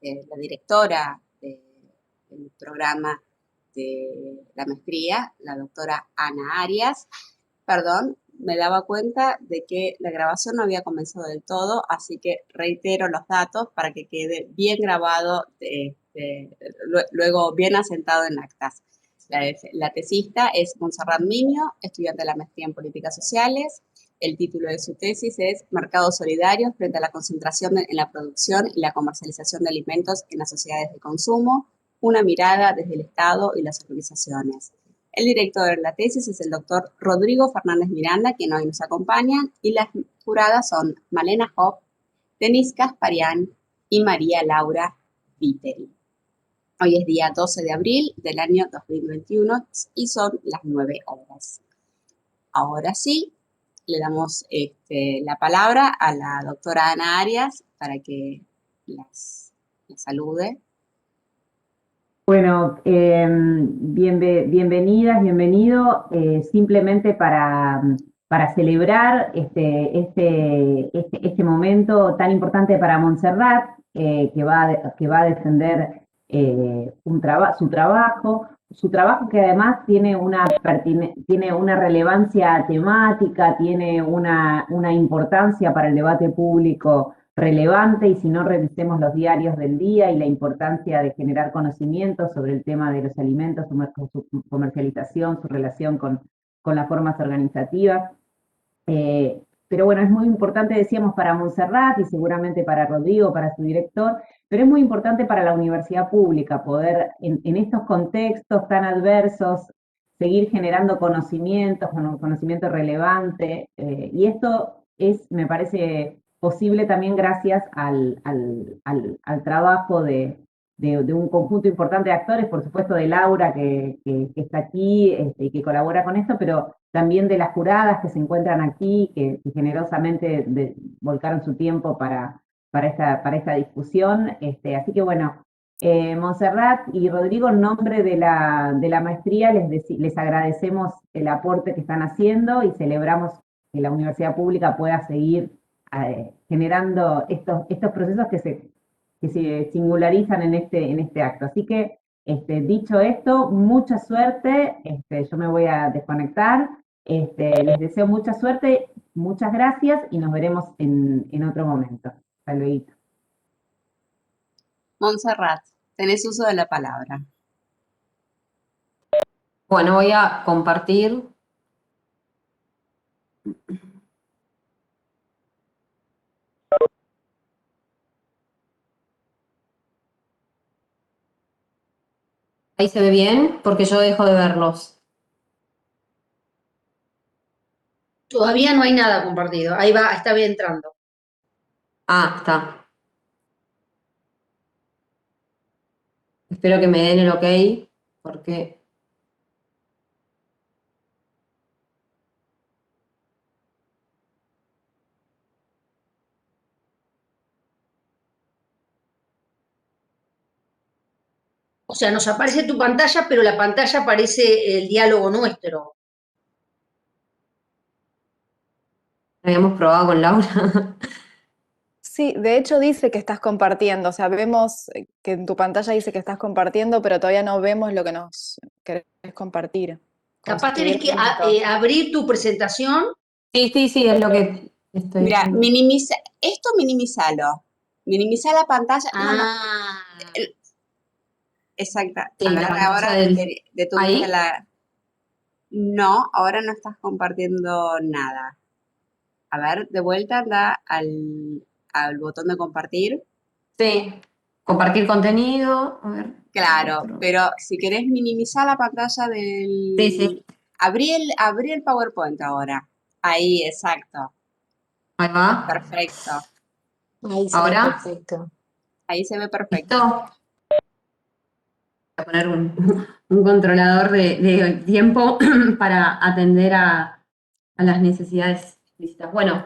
la directora del programa de la maestría, la doctora Ana Arias. Perdón, me daba cuenta de que la grabación no había comenzado del todo, así que reitero los datos para que quede bien grabado, luego bien asentado en actas. La tesista es Montserrat Miño, estudiante de la maestría en Políticas Sociales. El título de su tesis es Mercados solidarios frente a la concentración en la producción y la comercialización de alimentos en las sociedades de consumo, una mirada desde el Estado y las organizaciones. El director de la tesis es el doctor Rodrigo Fernández Miranda, quien hoy nos acompaña, y las juradas son Malena Hoff, Denise Casparian y María Laura Viteri. Hoy es día 12 de abril del año 2021 y son las 9 horas. Ahora sí, le damos la palabra a la doctora Ana Arias para que las salude. Bueno, bienvenidas, bienvenido. Simplemente para celebrar este momento tan importante para Montserrat, que va a defender su trabajo que además tiene una relevancia temática, tiene una importancia para el debate público relevante, y si no, revisemos los diarios del día y la importancia de generar conocimiento sobre el tema de los alimentos, su comercialización, su relación con las formas organizativas. Pero bueno, es muy importante, decíamos, para Montserrat y seguramente para Rodrigo, para su director, pero es muy importante para la universidad pública poder, en estos contextos tan adversos, seguir generando conocimiento relevante, y esto me parece posible también gracias al trabajo de un conjunto importante de actores, por supuesto de Laura, que está aquí y que colabora con esto, pero también de las juradas que se encuentran aquí, que generosamente volcaron su tiempo para esta discusión. Así que bueno, Montserrat y Rodrigo, en nombre de la maestría, les agradecemos el aporte que están haciendo y celebramos que la universidad pública pueda seguir generando estos procesos que se singularizan en este acto. Así que, dicho esto, mucha suerte. Yo me voy a desconectar. Les deseo mucha suerte, muchas gracias y nos veremos en otro momento. Hasta luego. Montserrat, tenés uso de la palabra. Bueno, voy a compartir. Ahí se ve bien, porque yo dejo de verlos. Todavía no hay nada compartido. Ahí va, está bien entrando. Ah, está. Espero que me den el ok, porque... O sea, nos aparece tu pantalla, pero la pantalla aparece el diálogo nuestro. Habíamos probado con Laura. Sí, de hecho dice que estás compartiendo, o sea, vemos que en tu pantalla dice que estás compartiendo, pero todavía no vemos lo que nos querés compartir. Capaz tenés que abrir tu presentación. Sí, es lo que estoy Mira, haciendo. minimízalo. Minimiza la pantalla. Ah. No. Exacto. Sí, A la ver, pantalla ahora de tu ¿ahí? No, ahora no estás compartiendo nada. A ver, de vuelta anda al botón de compartir. Sí. Compartir contenido. A ver. Claro, pero si querés minimizar la pantalla del... Sí. Abrí el PowerPoint ahora. Ahí, exacto. Ahí va. Perfecto. Ahí se ¿Ahora? ve perfecto. Ahí se ve perfecto. ¿Listo? Voy a poner un controlador de tiempo para atender a las necesidades explícitas. Bueno,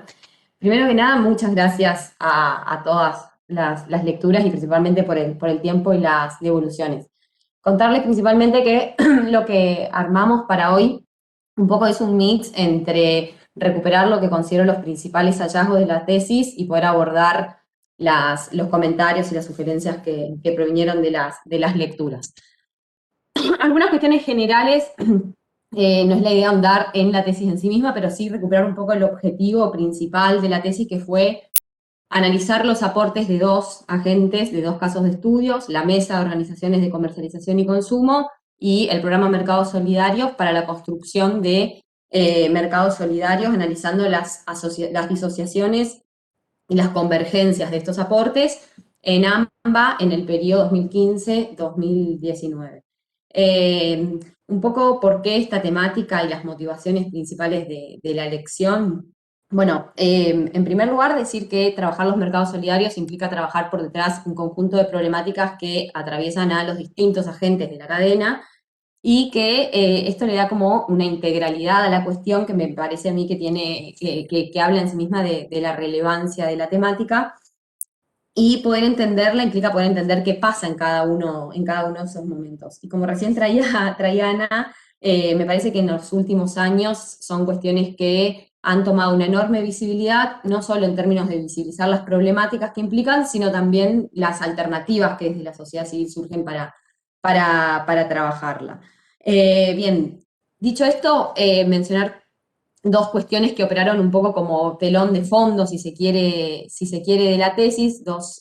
primero que nada, muchas gracias a todas las lecturas y principalmente por el tiempo y las devoluciones. Contarles principalmente que lo que armamos para hoy un poco es un mix entre recuperar lo que considero los principales hallazgos de la tesis y poder abordar los comentarios y las sugerencias que provinieron de las lecturas. Algunas cuestiones generales, no es la idea ahondar en la tesis en sí misma, pero sí recuperar un poco el objetivo principal de la tesis, que fue analizar los aportes de dos agentes, de dos casos de estudios, la Mesa de Organizaciones de Comercialización y Consumo y el Programa Mercados Solidarios, para la construcción de mercados solidarios, analizando las disociaciones y las convergencias de estos aportes en AMBA en el periodo 2015-2019. Un poco por qué esta temática y las motivaciones principales de la elección. Bueno, en primer lugar, decir que trabajar los mercados solidarios implica trabajar por detrás un conjunto de problemáticas que atraviesan a los distintos agentes de la cadena, y que esto le da como una integralidad a la cuestión que me parece a mí que que habla en sí misma de la relevancia de la temática, y poder entenderla implica poder entender qué pasa en cada uno de esos momentos. Y como recién traía Ana, me parece que en los últimos años son cuestiones que han tomado una enorme visibilidad, no solo en términos de visibilizar las problemáticas que implican, sino también las alternativas que desde la sociedad civil surgen para trabajarla. Bien, dicho esto, mencionar dos cuestiones que operaron un poco como telón de fondo, si se quiere, de la tesis, dos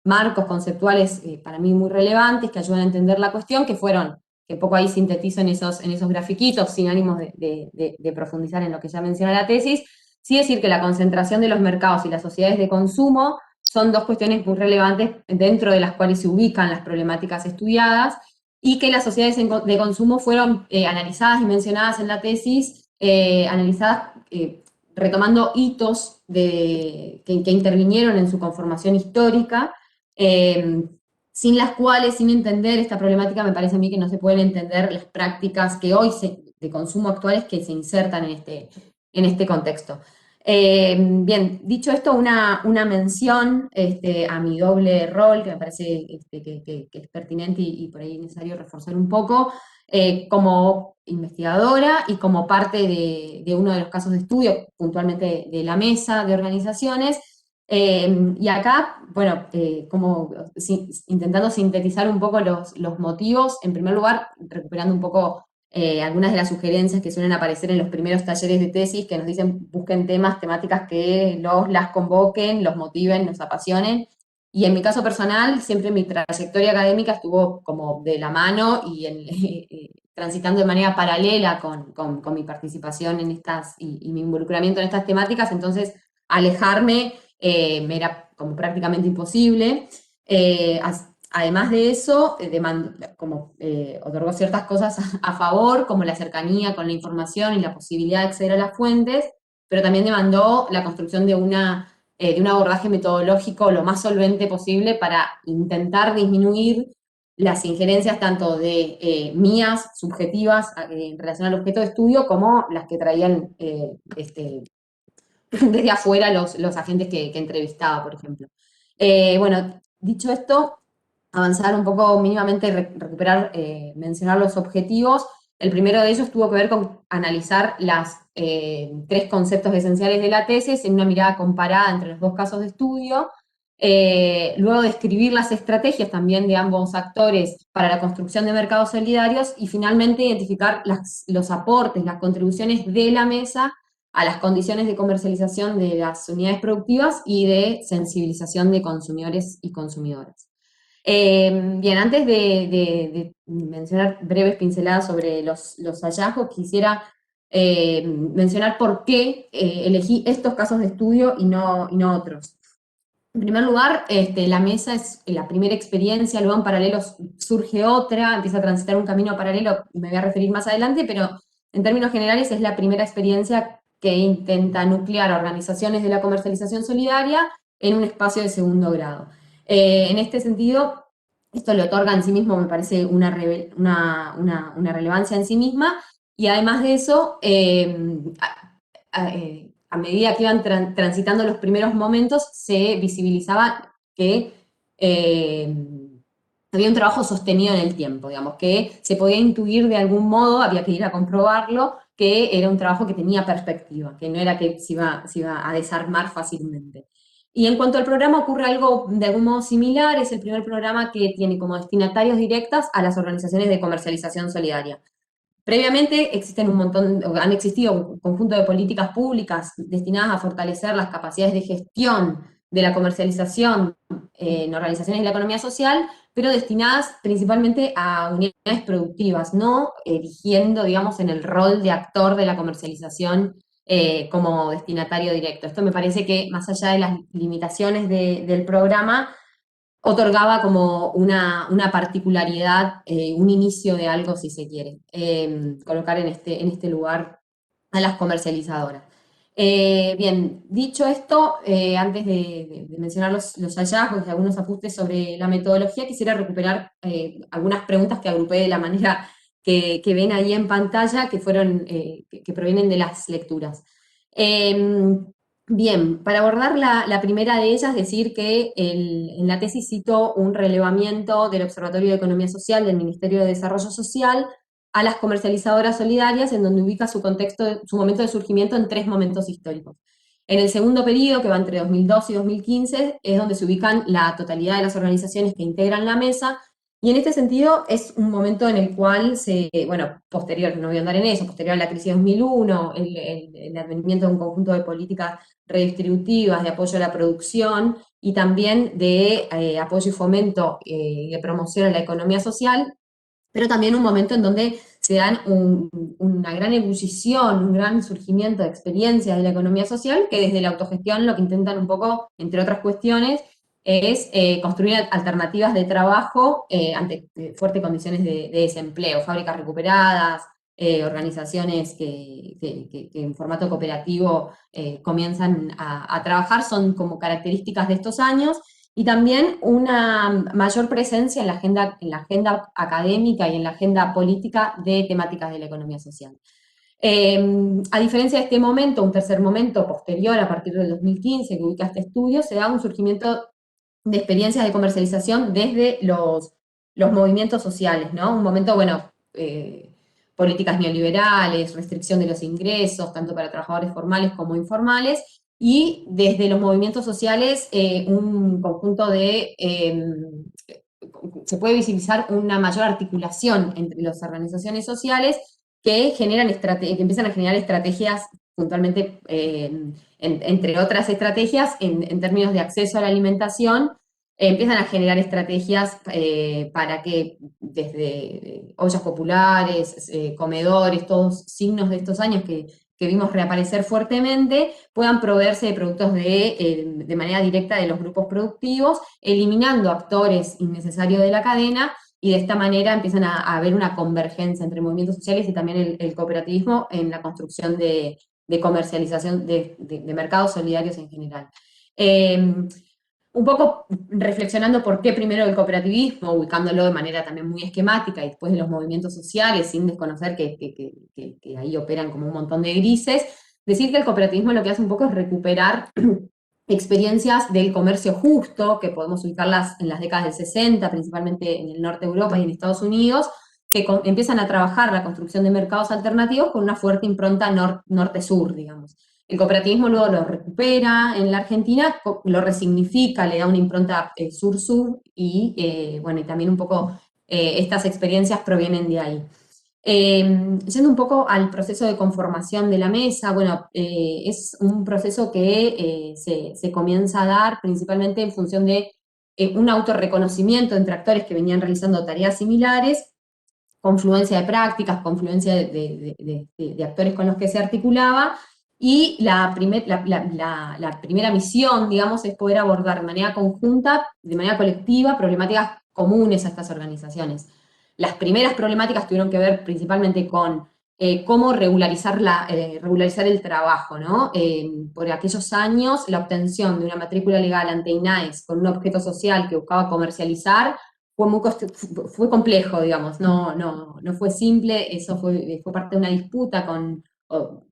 marcos conceptuales para mí muy relevantes que ayudan a entender la cuestión, que fueron, que un poco ahí sintetizo en esos grafiquitos, sin ánimos de profundizar en lo que ya menciona la tesis, sí decir que la concentración de los mercados y las sociedades de consumo son dos cuestiones muy relevantes dentro de las cuales se ubican las problemáticas estudiadas, y que las sociedades de consumo fueron analizadas y mencionadas en la tesis, analizadas retomando hitos que intervinieron en su conformación histórica, sin las cuales, sin entender esta problemática, me parece a mí que no se pueden entender las prácticas que hoy de consumo actuales que se insertan en este contexto. Bien, dicho esto, una mención a mi doble rol, que me parece que es pertinente y por ahí necesario reforzar un poco, como investigadora y como parte de uno de los casos de estudio, puntualmente de la Mesa de Organizaciones. Y acá, bueno, intentando sintetizar un poco los motivos, en primer lugar, recuperando un poco algunas de las sugerencias que suelen aparecer en los primeros talleres de tesis, que nos dicen busquen temáticas que las convoquen, los motiven, nos apasionen. Y en mi caso personal, siempre mi trayectoria académica estuvo como de la mano y transitando de manera paralela con mi participación en estas y mi involucramiento en estas temáticas, entonces alejarme me era como prácticamente imposible. Además de eso, otorgó ciertas cosas a favor, como la cercanía con la información y la posibilidad de acceder a las fuentes, pero también demandó la construcción de un abordaje metodológico lo más solvente posible para intentar disminuir las injerencias tanto de mías, subjetivas, en relación al objeto de estudio, como las que traían desde afuera los agentes que entrevistaba, por ejemplo. Bueno, dicho esto, avanzar un poco mínimamente, recuperar, mencionar los objetivos. El primero de ellos tuvo que ver con analizar las tres conceptos esenciales de la tesis en una mirada comparada entre los dos casos de estudio. Luego describir las estrategias también de ambos actores para la construcción de mercados solidarios, y finalmente identificar los aportes, las contribuciones de la Mesa a las condiciones de comercialización de las unidades productivas y de sensibilización de consumidores y consumidoras. Bien, antes de mencionar breves pinceladas sobre los hallazgos, quisiera mencionar por qué elegí estos casos de estudio y no otros. En primer lugar, la Mesa es la primera experiencia, luego en paralelo surge otra, empieza a transitar un camino paralelo, me voy a referir más adelante, pero en términos generales es la primera experiencia que intenta nuclear organizaciones de la comercialización solidaria en un espacio de segundo grado. En este sentido, esto le otorga en sí mismo, me parece, una relevancia en sí misma, y además de eso, a medida que iban transitando los primeros momentos, se visibilizaba que había un trabajo sostenido en el tiempo, digamos, que se podía intuir de algún modo, había que ir a comprobarlo, que era un trabajo que tenía perspectiva, que no era que se iba a desarmar fácilmente. Y en cuanto al programa, ocurre algo de algún modo similar. Es el primer programa que tiene como destinatarios directas a las organizaciones de comercialización solidaria. Previamente han existido un conjunto de políticas públicas destinadas a fortalecer las capacidades de gestión de la comercialización en organizaciones de la economía social, pero destinadas principalmente a unidades productivas, no erigiendo, digamos, en el rol de actor de la comercialización como destinatario directo. Esto me parece que, más allá de las limitaciones del programa, otorgaba como una particularidad, un inicio de algo, si se quiere, colocar en este lugar a las comercializadoras. Bien, dicho esto, antes de mencionar los hallazgos y algunos ajustes sobre la metodología, quisiera recuperar algunas preguntas que agrupé de la manera que ven ahí en pantalla, que provienen de las lecturas. Bien, para abordar la primera de ellas, decir que en la tesis cito un relevamiento del Observatorio de Economía Social del Ministerio de Desarrollo Social a las comercializadoras solidarias, en donde ubica su momento de surgimiento en 3 momentos históricos. En el segundo periodo, que va entre 2002 y 2015, es donde se ubican la totalidad de las organizaciones que integran la mesa, y en este sentido es un momento en el cual posterior, no voy a andar en eso, posterior a la crisis de 2001, el advenimiento de un conjunto de políticas redistributivas, de apoyo a la producción y también de apoyo y fomento de promoción a la economía social, pero también un momento en donde se dan una gran ebullición, un gran surgimiento de experiencias de la economía social, que desde la autogestión lo que intentan un poco, entre otras cuestiones, es construir alternativas de trabajo ante fuertes condiciones de desempleo, fábricas recuperadas, organizaciones que en formato cooperativo comienzan a trabajar, son como características de estos años, y también una mayor presencia en la agenda académica y en la agenda política de temáticas de la economía social. A diferencia de este momento, un tercer momento posterior, a partir del 2015, que ubica este estudio, se da un surgimiento de experiencias de comercialización desde los movimientos sociales, ¿no? Un momento, políticas neoliberales, restricción de los ingresos, tanto para trabajadores formales como informales, y desde los movimientos sociales un conjunto se puede visibilizar una mayor articulación entre las organizaciones sociales que empiezan a generar estrategias puntualmente, entre otras estrategias, en términos de acceso a la alimentación, empiezan a generar estrategias para que desde ollas populares, comedores, todos signos de estos años que vimos reaparecer fuertemente, puedan proveerse de productos de manera directa de los grupos productivos, eliminando actores innecesarios de la cadena, y de esta manera empiezan a haber una convergencia entre movimientos sociales y también el cooperativismo en la construcción de comercialización de mercados solidarios en general. Un poco reflexionando por qué primero el cooperativismo, ubicándolo de manera también muy esquemática, y después de los movimientos sociales, sin desconocer que ahí operan como un montón de grises, decir que el cooperativismo lo que hace un poco es recuperar experiencias del comercio justo, que podemos ubicarlas en las décadas del 60, principalmente en el norte de Europa y en Estados Unidos, que empiezan a trabajar la construcción de mercados alternativos con una fuerte impronta norte-sur, digamos. El cooperativismo luego lo recupera en la Argentina, lo resignifica, le da una impronta sur-sur, y y también un poco estas experiencias provienen de ahí. Yendo un poco al proceso de conformación de la mesa, es un proceso que se comienza a dar principalmente en función de un autorreconocimiento entre actores que venían realizando tareas similares, confluencia de prácticas, confluencia de actores con los que se articulaba, y la primera misión, digamos, es poder abordar de manera conjunta, de manera colectiva, problemáticas comunes a estas organizaciones. Las primeras problemáticas tuvieron que ver principalmente con cómo regularizar el trabajo, ¿no? Por aquellos años, la obtención de una matrícula legal ante INAES con un objeto social que buscaba comercializar fue complejo, digamos, no fue simple. Eso fue parte de una disputa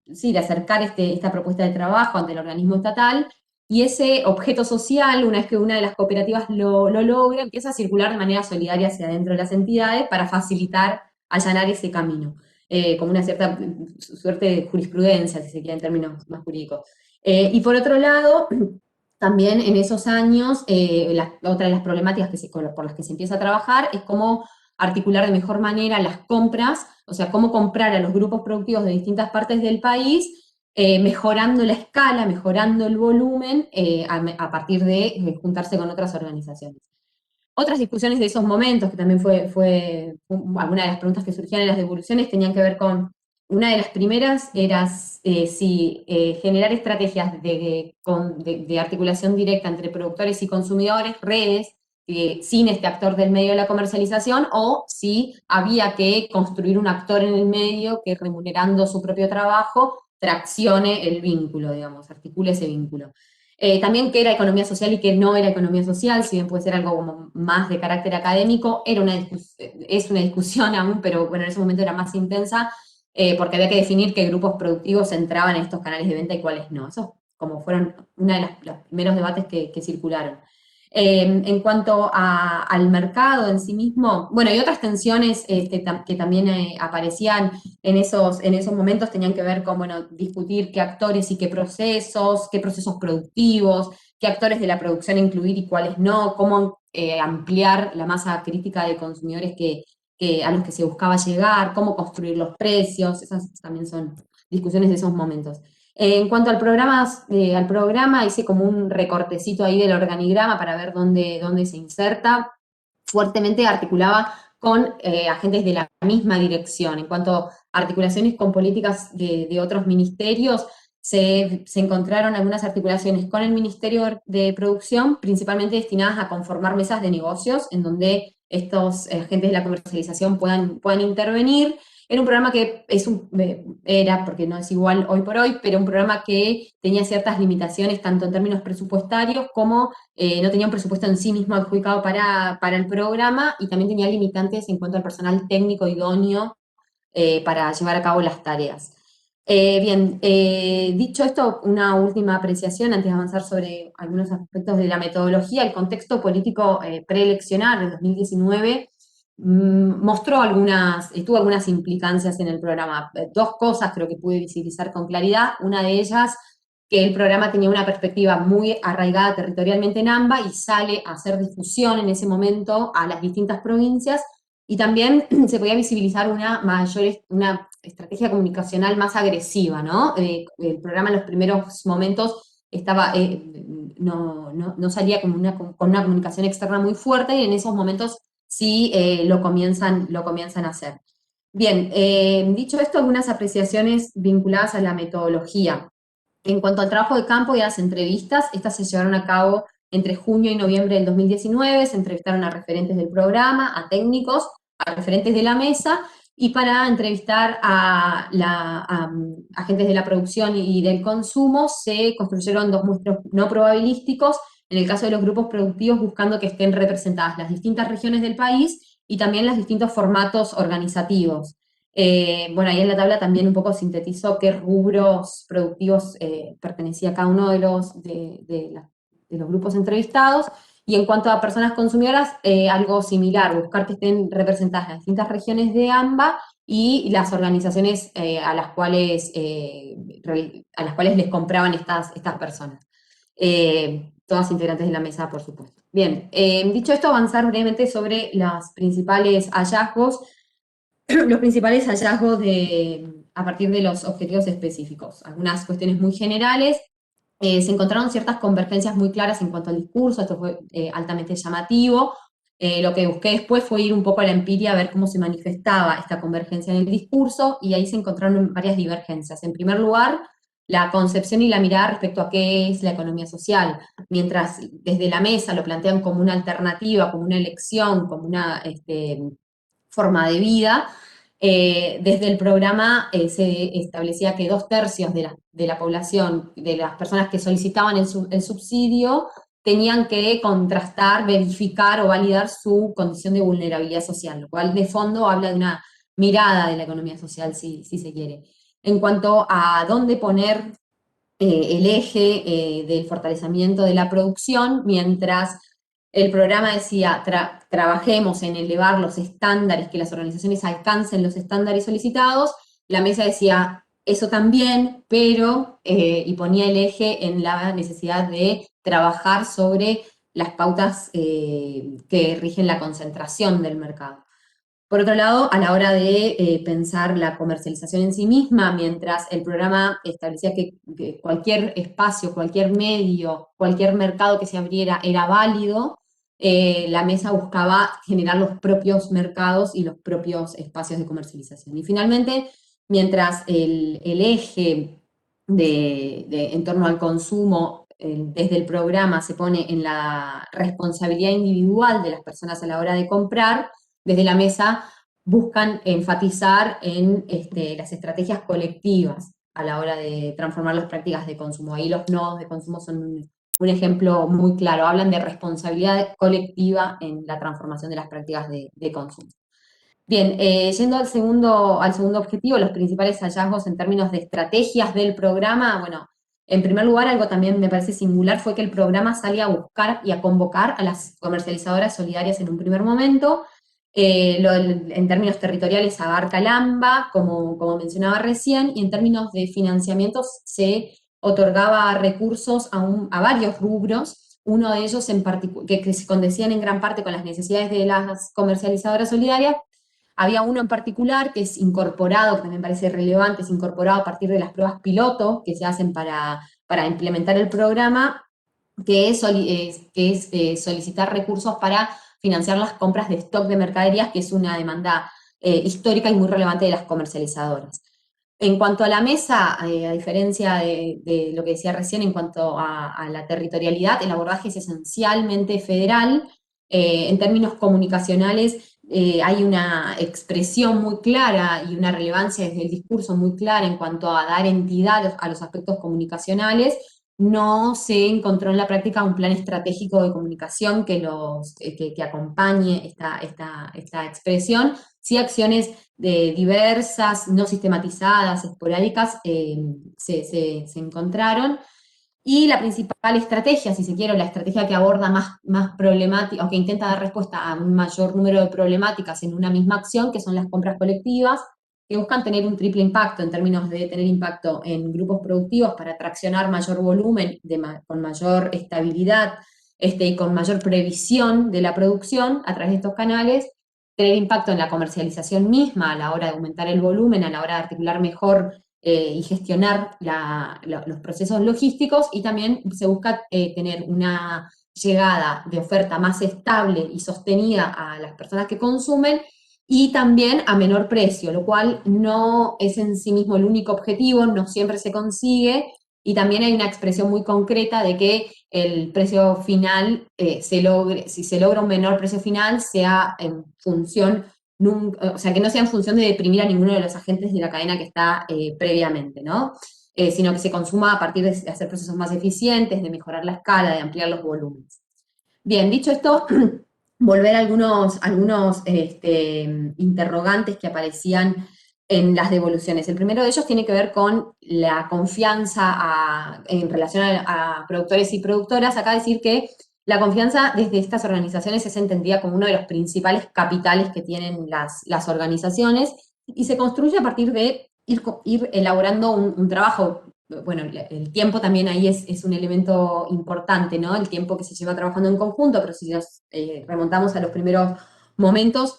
de acercar esta propuesta de trabajo ante el organismo estatal, y ese objeto social, una vez que una de las cooperativas lo logra, empieza a circular de manera solidaria hacia adentro de las entidades para facilitar, allanar ese camino, como una cierta suerte de jurisprudencia, si se quiere, en términos más jurídicos. Y por otro lado, también en esos años, otra de las problemáticas por las que se empieza a trabajar es cómo articular de mejor manera las compras, o sea, cómo comprar a los grupos productivos de distintas partes del país, mejorando la escala, mejorando el volumen, a partir de juntarse con otras organizaciones. Otras discusiones de esos momentos, que también fue alguna de las preguntas que surgían en las devoluciones, tenían que ver con, una de las primeras era si generar estrategias de articulación directa entre productores y consumidores, redes, sin este actor del medio de la comercialización, o si había que construir un actor en el medio que, remunerando su propio trabajo, traccione el vínculo, digamos, articule ese vínculo. También qué era economía social y qué no era economía social, si bien puede ser algo como más de carácter académico, es una discusión aún, pero bueno, en ese momento era más intensa, porque había que definir qué grupos productivos entraban en estos canales de venta y cuáles no. Eso como fueron uno de los primeros debates que circularon. En cuanto al mercado en sí mismo, bueno, y otras tensiones que también aparecían en esos momentos tenían que ver con, bueno, discutir qué actores y qué procesos productivos, qué actores de la producción incluir y cuáles no, cómo ampliar la masa crítica de consumidores a los que se buscaba llegar, cómo construir los precios, esas también son discusiones de esos momentos. En cuanto al programa, hice como un recortecito ahí del organigrama para ver dónde se inserta. Fuertemente articulaba con agentes de la misma dirección. En cuanto a articulaciones con políticas de otros ministerios, se encontraron algunas articulaciones con el Ministerio de Producción, principalmente destinadas a conformar mesas de negocios, en donde estos agentes de la comercialización puedan intervenir. Era un programa que era, porque no es igual hoy por hoy, pero un programa que tenía ciertas limitaciones, tanto en términos presupuestarios como no tenía un presupuesto en sí mismo adjudicado para el programa, y también tenía limitantes en cuanto al personal técnico idóneo para llevar a cabo las tareas. Bien, dicho esto, una última apreciación antes de avanzar sobre algunos aspectos de la metodología. El contexto político preeleccional del 2019 tuvo algunas implicancias en el programa. Dos cosas creo que pude visibilizar con claridad. Una de ellas, que el programa tenía una perspectiva muy arraigada territorialmente en AMBA y sale a hacer difusión en ese momento a las distintas provincias, y también se podía visibilizar una estrategia comunicacional más agresiva, ¿no? El programa en los primeros momentos no salía con una comunicación externa muy fuerte, y en esos momentos sí lo comienzan a hacer. Bien, dicho esto, algunas apreciaciones vinculadas a la metodología. En cuanto al trabajo de campo y a las entrevistas, estas se llevaron a cabo entre junio y noviembre del 2019, se entrevistaron a referentes del programa, a técnicos, a referentes de la mesa, y para entrevistar a agentes de la producción y del consumo se construyeron 2 muestros no probabilísticos, en el caso de los grupos productivos, buscando que estén representadas las distintas regiones del país y también los distintos formatos organizativos. Bueno, ahí en la tabla también un poco sintetizó qué rubros productivos pertenecía cada uno de los grupos entrevistados. Y en cuanto a personas consumidoras, algo similar, buscar que estén representadas las distintas regiones de AMBA y las organizaciones a las cuales les compraban estas personas. Todas integrantes de la mesa, por supuesto. Bien, dicho esto, avanzar brevemente sobre los principales hallazgos a partir de los objetivos específicos. Algunas cuestiones muy generales. Se encontraron ciertas convergencias muy claras en cuanto al discurso, esto fue altamente llamativo. Lo que busqué después fue ir un poco a la empiria a ver cómo se manifestaba esta convergencia en el discurso, y ahí se encontraron varias divergencias. En primer lugar, la concepción y la mirada respecto a qué es la economía social. Mientras desde la mesa lo plantean como una alternativa, como una elección, como una forma de vida, desde el programa se establecía que 2/3 de la población, de las personas que solicitaban el subsidio, tenían que contrastar, verificar o validar su condición de vulnerabilidad social, lo cual de fondo habla de una mirada de la economía social, si se quiere. En cuanto a dónde poner el eje del fortalecimiento de la producción, mientras el programa decía, trabajemos en elevar los estándares, que las organizaciones alcancen los estándares solicitados, la mesa decía, eso también, pero, y ponía el eje en la necesidad de trabajar sobre las pautas que rigen la concentración del mercado. Por otro lado, a la hora de pensar la comercialización en sí misma, mientras el programa establecía que cualquier espacio, cualquier medio, cualquier mercado que se abriera era válido, la mesa buscaba generar los propios mercados y los propios espacios de comercialización. Y finalmente, mientras el eje en torno al consumo desde el programa se pone en la responsabilidad individual de las personas a la hora de comprar, desde la mesa buscan enfatizar en las estrategias colectivas a la hora de transformar las prácticas de consumo. Ahí los nodos de consumo son un ejemplo muy claro. Hablan de responsabilidad colectiva en la transformación de las prácticas de consumo. Bien, yendo al segundo objetivo, los principales hallazgos en términos de estrategias del programa, bueno, en primer lugar, algo también me parece singular fue que el programa salía a buscar y a convocar a las comercializadoras solidarias en un primer momento. En términos territoriales abarca el AMBA, como mencionaba recién, y en términos de financiamientos se otorgaba recursos a varios rubros, uno de ellos en que se condecían en gran parte con las necesidades de las comercializadoras solidarias. Había uno en particular que es incorporado, que también parece relevante, es incorporado a partir de las pruebas piloto que se hacen para implementar el programa, que es solicitar recursos para financiar las compras de stock de mercaderías, que es una demanda histórica y muy relevante de las comercializadoras. En cuanto a la mesa, a diferencia de lo que decía recién en cuanto a la territorialidad, el abordaje es esencialmente federal. En términos comunicacionales, hay una expresión muy clara y una relevancia desde el discurso muy clara en cuanto a dar entidad a los aspectos comunicacionales. No se encontró en la práctica un plan estratégico de comunicación que acompañe esta expresión. Sí, acciones diversas, no sistematizadas, esporádicas, se encontraron. Y la principal estrategia, si se quiere, la estrategia que aborda más problemática, o que intenta dar respuesta a un mayor número de problemáticas en una misma acción, que son las compras colectivas, que buscan tener un triple impacto en términos de tener impacto en grupos productivos para traccionar mayor volumen, con mayor estabilidad y con mayor previsión de la producción a través de estos canales, tener impacto en la comercialización misma a la hora de aumentar el volumen, a la hora de articular mejor y gestionar los procesos logísticos, y también se busca tener una llegada de oferta más estable y sostenida a las personas que consumen, y también a menor precio, lo cual no es en sí mismo el único objetivo, no siempre se consigue, y también hay una expresión muy concreta de que el precio final si se logra un menor precio final, sea en función, o sea, que no sea en función de deprimir a ninguno de los agentes de la cadena que está previamente, ¿no? Sino que se consuma a partir de hacer procesos más eficientes, de mejorar la escala, de ampliar los volúmenes. Bien, dicho esto, volver a algunos interrogantes que aparecían en las devoluciones. El primero de ellos tiene que ver con la confianza en relación a productores y productoras. Acá decir que la confianza desde estas organizaciones es entendida como uno de los principales capitales que tienen las organizaciones, y se construye a partir de ir elaborando un trabajo. Bueno, el tiempo también ahí es un elemento importante, ¿no? El tiempo que se lleva trabajando en conjunto, pero si nos remontamos a los primeros momentos,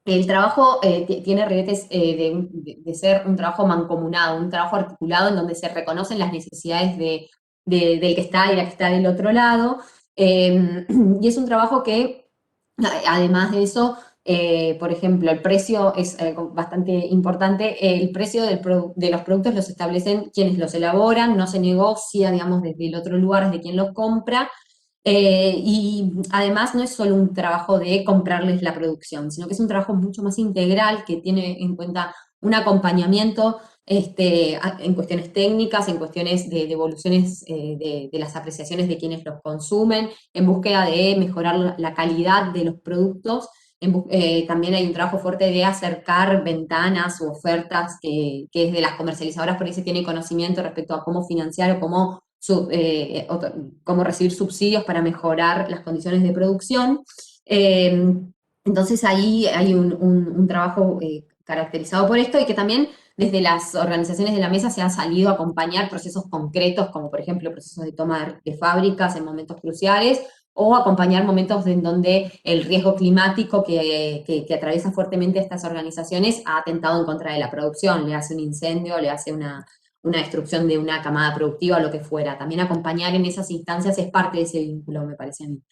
el trabajo tiene ribetes de ser un trabajo mancomunado, un trabajo articulado en donde se reconocen las necesidades del que está y la que está del otro lado. Y es un trabajo que, además de eso, por ejemplo, el precio es bastante importante. El precio de los productos los establecen quienes los elaboran, no se negocia, digamos, desde el otro lugar, desde quien los compra. Y además no es solo un trabajo de comprarles la producción, sino que es un trabajo mucho más integral que tiene en cuenta un acompañamiento en cuestiones técnicas, en cuestiones de devoluciones de las apreciaciones de quienes los consumen, en búsqueda de mejorar la calidad de los productos. También hay un trabajo fuerte de acercar ventanas u ofertas que desde las comercializadoras por ahí se tiene conocimiento respecto a cómo financiar o cómo recibir subsidios para mejorar las condiciones de producción. Entonces ahí hay un trabajo caracterizado por esto, y que también desde las organizaciones de la mesa se ha salido a acompañar procesos concretos, como por ejemplo procesos de toma de fábricas en momentos cruciales, o acompañar momentos en donde el riesgo climático que atraviesa fuertemente estas organizaciones ha atentado en contra de la producción, le hace un incendio, le hace una destrucción de una camada productiva o lo que fuera. También acompañar en esas instancias es parte de ese vínculo, me parece a mí.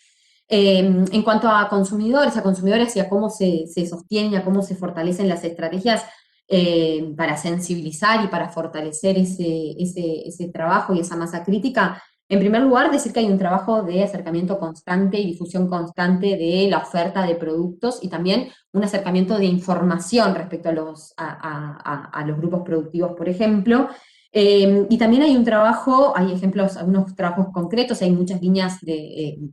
En cuanto a consumidores y a cómo se sostienen, a cómo se fortalecen las estrategias para sensibilizar y para fortalecer ese trabajo y esa masa crítica, en primer lugar, decir que hay un trabajo de acercamiento constante y difusión constante de la oferta de productos y también un acercamiento de información respecto a los grupos productivos, por ejemplo. Y también hay un trabajo, hay ejemplos, algunos trabajos concretos, hay muchas líneas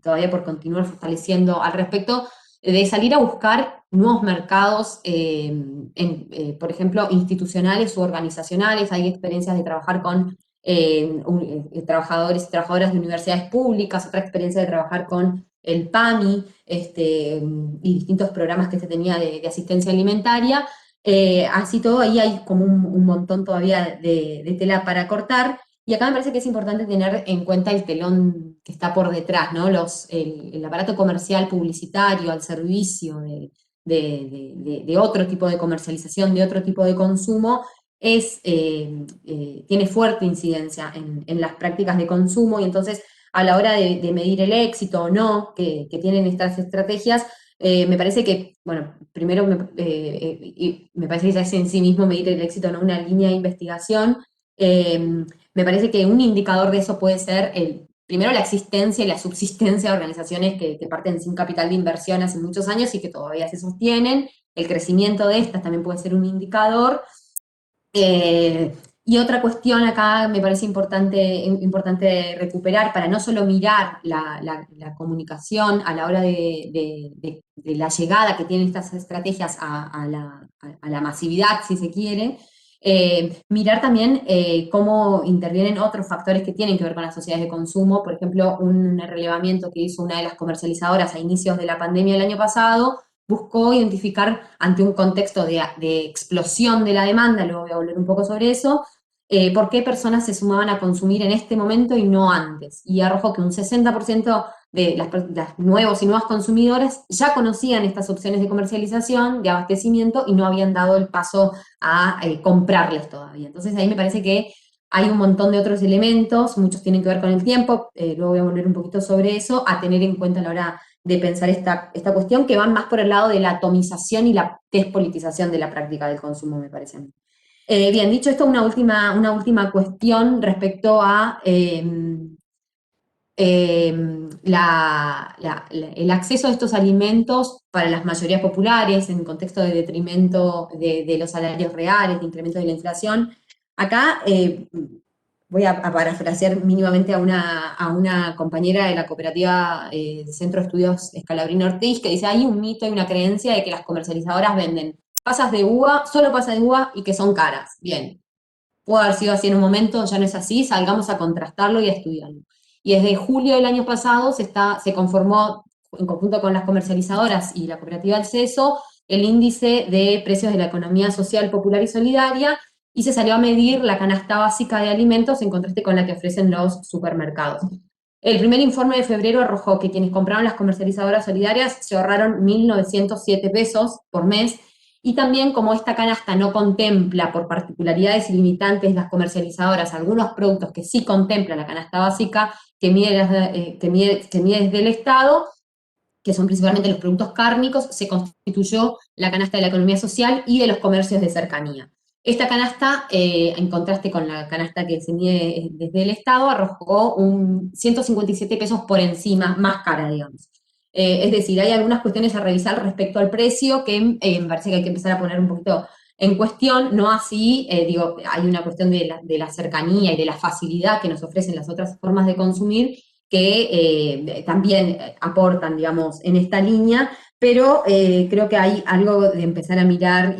todavía por continuar fortaleciendo al respecto, de salir a buscar nuevos mercados, por ejemplo, institucionales u organizacionales. Hay experiencias de trabajar con trabajadores y trabajadoras de universidades públicas, otra experiencia de trabajar con el PAMI y distintos programas que se tenía de asistencia alimentaria. Así todo, ahí hay como un montón todavía de tela para cortar. Y acá me parece que es importante tener en cuenta el telón que está por detrás, ¿no? El aparato comercial publicitario al servicio de otro tipo de comercialización, de otro tipo de consumo, tiene fuerte incidencia en las prácticas de consumo, y entonces a la hora de medir el éxito o no que tienen estas estrategias, me parece que, bueno, primero me parece que ya es en sí mismo medir el éxito, no una línea de investigación. Me parece que un indicador de eso puede ser primero la existencia y la subsistencia de organizaciones que parten sin capital de inversión hace muchos años y que todavía se sostienen. El crecimiento de estas también puede ser un indicador. Y otra cuestión acá me parece importante recuperar, para no solo mirar la comunicación a la hora de la llegada que tienen estas estrategias a la masividad, si se quiere, mirar también cómo intervienen otros factores que tienen que ver con las sociedades de consumo. Por ejemplo, un relevamiento que hizo una de las comercializadoras a inicios de la pandemia el año pasado buscó identificar, ante un contexto de explosión de la demanda, luego voy a volver un poco sobre eso, por qué personas se sumaban a consumir en este momento y no antes. Y arrojó que un 60% de las nuevos y nuevas consumidoras ya conocían estas opciones de comercialización, de abastecimiento, y no habían dado el paso a comprarles todavía. Entonces ahí me parece que hay un montón de otros elementos, muchos tienen que ver con el tiempo, luego voy a volver un poquito sobre eso, a tener en cuenta a la hora de pensar esta cuestión, que van más por el lado de la atomización y la despolitización de la práctica del consumo, me parece a mí. Bien, dicho esto, una última cuestión respecto a el acceso a estos alimentos para las mayorías populares en contexto de detrimento de los salarios reales, de incremento de la inflación. Acá voy a parafrasear mínimamente a una compañera de la cooperativa Centro de Estudios Scalabrini Ortiz, que dice: hay un mito y una creencia de que las comercializadoras venden pasas de uva, solo pasas de uva, y que son caras. Bien, pudo haber sido así en un momento, ya no es así, salgamos a contrastarlo y a estudiarlo. Y desde julio del año pasado se conformó, en conjunto con las comercializadoras y la cooperativa del CESO, el índice de precios de la economía social, popular y solidaria, y se salió a medir la canasta básica de alimentos en contraste con la que ofrecen los supermercados. El primer informe de febrero arrojó que quienes compraron las comercializadoras solidarias se ahorraron 1.907 pesos por mes, y también, como esta canasta no contempla, por particularidades y limitantes las comercializadoras, algunos productos que sí contempla la canasta básica que mide desde el Estado, que son principalmente los productos cárnicos, se constituyó la canasta de la economía social y de los comercios de cercanía. Esta canasta, en contraste con la canasta que se mide desde el Estado, arrojó 157 pesos por encima, más cara, digamos. Es decir, hay algunas cuestiones a revisar respecto al precio que me parece que hay que empezar a poner un poquito en cuestión, no así, hay una cuestión de la cercanía y de la facilidad que nos ofrecen las otras formas de consumir, que también aportan, digamos, en esta línea, pero creo que hay algo de empezar a mirar,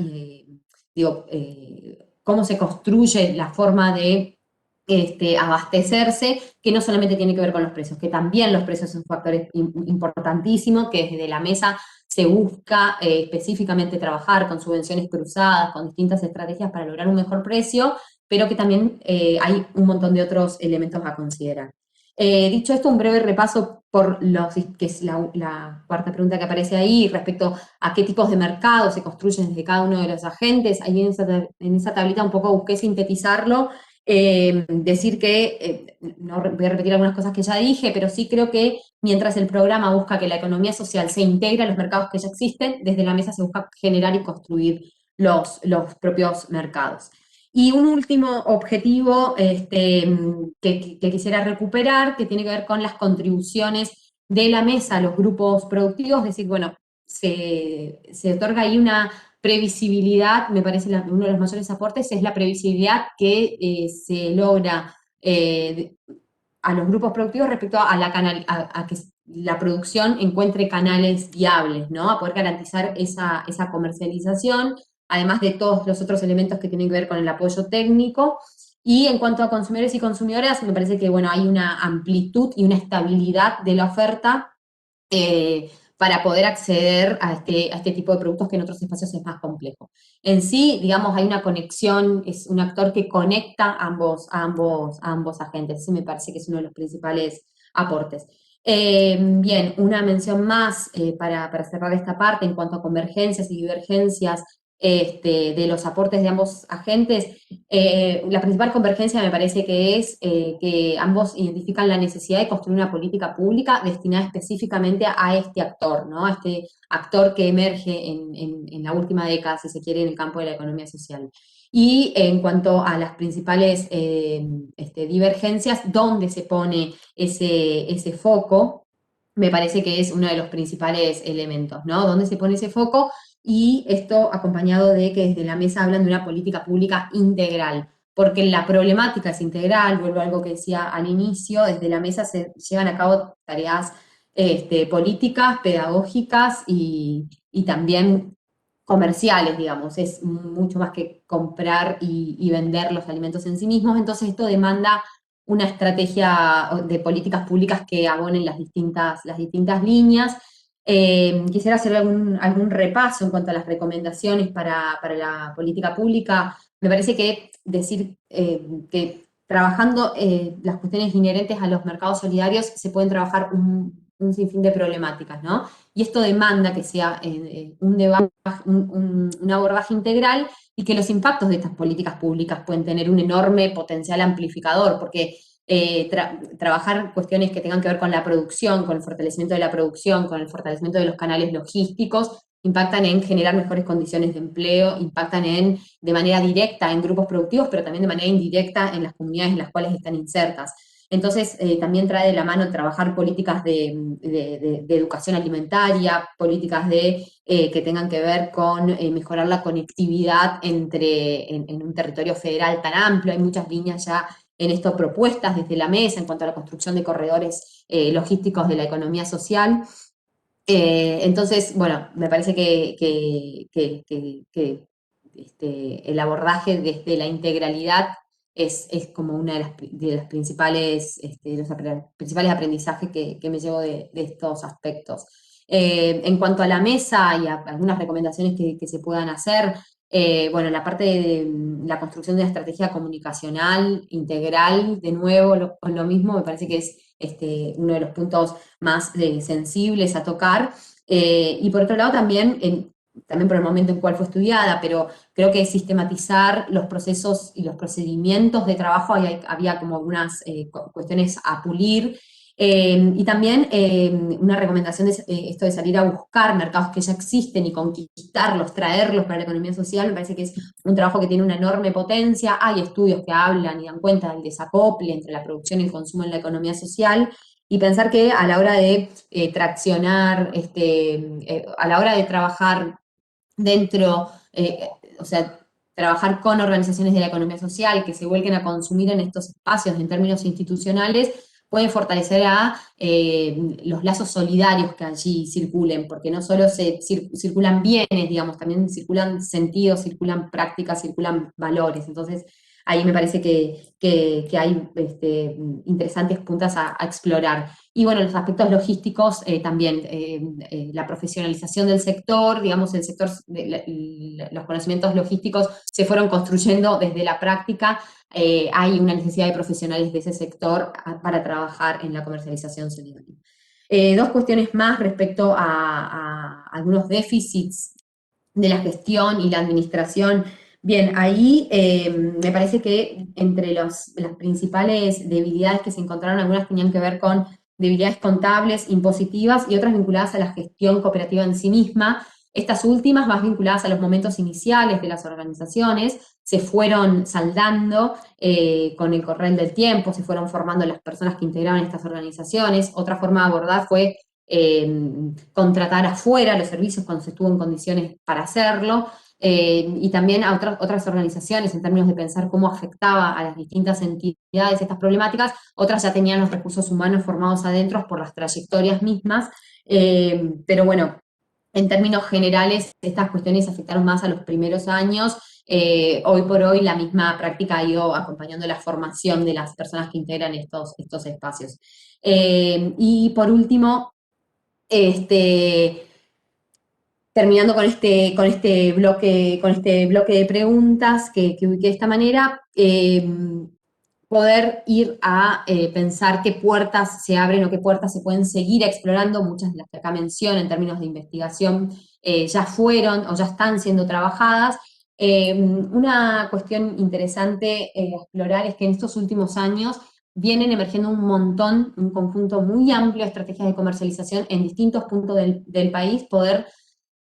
cómo se construye la forma de abastecerse, que no solamente tiene que ver con los precios, que también los precios son un factor importantísimo, que desde la mesa se busca específicamente trabajar con subvenciones cruzadas, con distintas estrategias para lograr un mejor precio, pero que también hay un montón de otros elementos a considerar. Dicho esto, un breve repaso por que es la cuarta pregunta que aparece ahí, respecto a qué tipos de mercados se construyen desde cada uno de los agentes. Ahí en esa tablita un poco busqué sintetizarlo, decir que, no voy a repetir algunas cosas que ya dije, pero sí creo que mientras el programa busca que la economía social se integre a los mercados que ya existen, desde la mesa se busca generar y construir los propios mercados. Y un último objetivo que quisiera recuperar, que tiene que ver con las contribuciones de la mesa a los grupos productivos, es decir, bueno, se otorga ahí una previsibilidad, me parece uno de los mayores aportes es la previsibilidad que se logra a los grupos productivos respecto a que la producción encuentre canales viables, ¿no? A poder garantizar esa comercialización, además de todos los otros elementos que tienen que ver con el apoyo técnico. Y en cuanto a consumidores y consumidoras, me parece que, bueno, hay una amplitud y una estabilidad de la oferta para poder acceder a este tipo de productos que en otros espacios es más complejo. En sí, digamos, hay una conexión, es un actor que conecta a ambos agentes. Ese me parece que es uno de los principales aportes. Bien, una mención más para cerrar esta parte en cuanto a convergencias y divergencias de los aportes de ambos agentes. La principal convergencia me parece que es que ambos identifican la necesidad de construir una política pública destinada específicamente a este actor, ¿no? A este actor que emerge en la última década, si se quiere, en el campo de la economía social. Y en cuanto a las principales divergencias, ¿dónde se pone ese foco? Me parece que es uno de los principales elementos, ¿no? ¿Dónde se pone ese foco? Y esto acompañado de que desde la mesa hablan de una política pública integral, porque la problemática es integral, vuelvo a algo que decía al inicio, desde la mesa se llevan a cabo tareas políticas, pedagógicas y también comerciales, digamos, es mucho más que comprar y vender los alimentos en sí mismos, entonces esto demanda una estrategia de políticas públicas que abonen las distintas líneas. Quisiera hacer algún repaso en cuanto a las recomendaciones para la política pública. Me parece que decir que trabajando las cuestiones inherentes a los mercados solidarios se pueden trabajar un sinfín de problemáticas, ¿no? Y esto demanda que sea un abordaje integral y que los impactos de estas políticas públicas pueden tener un enorme potencial amplificador, porque trabajar cuestiones que tengan que ver con la producción, con el fortalecimiento de la producción, con el fortalecimiento de los canales logísticos, impactan en generar mejores condiciones de empleo, impactan de manera directa en grupos productivos, pero también de manera indirecta en las comunidades en las cuales están insertas. Entonces, también trae de la mano trabajar políticas de educación alimentaria, políticas que tengan que ver con mejorar la conectividad en un territorio federal tan amplio. Hay muchas líneas ya en esto propuestas desde la mesa en cuanto a la construcción de corredores logísticos de la economía social. Entonces, bueno, me parece que el abordaje desde la integralidad es como una de las principales, los principales aprendizajes que me llevo de estos aspectos. En cuanto a la mesa y a algunas recomendaciones que se puedan hacer, bueno, la parte de la construcción de una estrategia comunicacional integral, de nuevo, lo mismo, me parece que es uno de los puntos más sensibles a tocar. Y por otro lado, también por el momento en cual fue estudiada, pero creo que sistematizar los procesos y los procedimientos de trabajo, había como algunas cuestiones a pulir. Y también una recomendación de esto de salir a buscar mercados que ya existen y conquistarlos, traerlos para la economía social, me parece que es un trabajo que tiene una enorme potencia. Hay estudios que hablan y dan cuenta del desacople entre la producción y el consumo en la economía social, y pensar que a la hora de traccionar, a la hora de trabajar dentro, o sea, trabajar con organizaciones de la economía social que se vuelquen a consumir en estos espacios en términos institucionales, puede fortalecer a los lazos solidarios que allí circulen, porque no solo circulan bienes, digamos, también circulan sentidos, circulan prácticas, circulan valores. Entonces, ahí me parece que hay interesantes puntas a explorar. Y bueno, los aspectos logísticos también, la profesionalización del sector, digamos, el sector, los conocimientos logísticos se fueron construyendo desde la práctica. Hay una necesidad de profesionales de ese sector para trabajar en la comercialización solidaria. Dos cuestiones más respecto a algunos déficits de la gestión y la administración. Bien, ahí me parece que entre las principales debilidades que se encontraron, algunas tenían que ver con debilidades contables, impositivas y otras vinculadas a la gestión cooperativa en sí misma. Estas últimas, más vinculadas a los momentos iniciales de las organizaciones, se fueron saldando con el correr del tiempo, se fueron formando las personas que integraban estas organizaciones. Otra forma de abordar fue contratar afuera los servicios cuando se estuvo en condiciones para hacerlo, y también a otras organizaciones en términos de pensar cómo afectaba a las distintas entidades estas problemáticas. Otras ya tenían los recursos humanos formados adentro por las trayectorias mismas, pero bueno, en términos generales estas cuestiones afectaron más a los primeros años. Hoy por hoy la misma práctica ha ido acompañando la formación de las personas que integran estos espacios. Y por último, terminando con este bloque de preguntas que ubiqué de esta manera, poder ir a pensar qué puertas se abren o qué puertas se pueden seguir explorando. Muchas de las que acá menciono en términos de investigación ya fueron o ya están siendo trabajadas. Una cuestión interesante a explorar es que en estos últimos años vienen emergiendo un conjunto muy amplio de estrategias de comercialización en distintos puntos del país, poder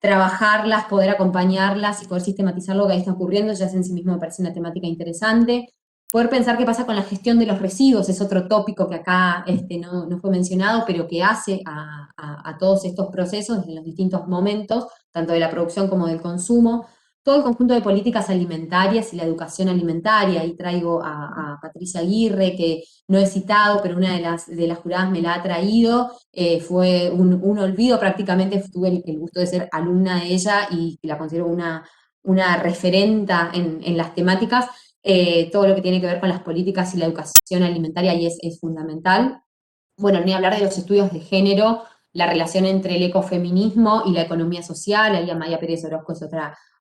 trabajarlas, poder acompañarlas y poder sistematizar lo que ahí está ocurriendo, ya en sí mismo me parece una temática interesante. Poder pensar qué pasa con la gestión de los residuos, es otro tópico que acá no fue mencionado, pero que hace a todos estos procesos en los distintos momentos, tanto de la producción como del consumo. Todo el conjunto de políticas alimentarias y la educación alimentaria. Ahí traigo a Patricia Aguirre, que no he citado, pero una de las juradas me la ha traído. Fue un olvido prácticamente, tuve el gusto de ser alumna de ella y la considero una referenta en las temáticas. Todo lo que tiene que ver con las políticas y la educación alimentaria ahí es fundamental. Bueno, ni hablar de los estudios de género, la relación entre el ecofeminismo y la economía social. Ahí Amaya Pérez Orozco es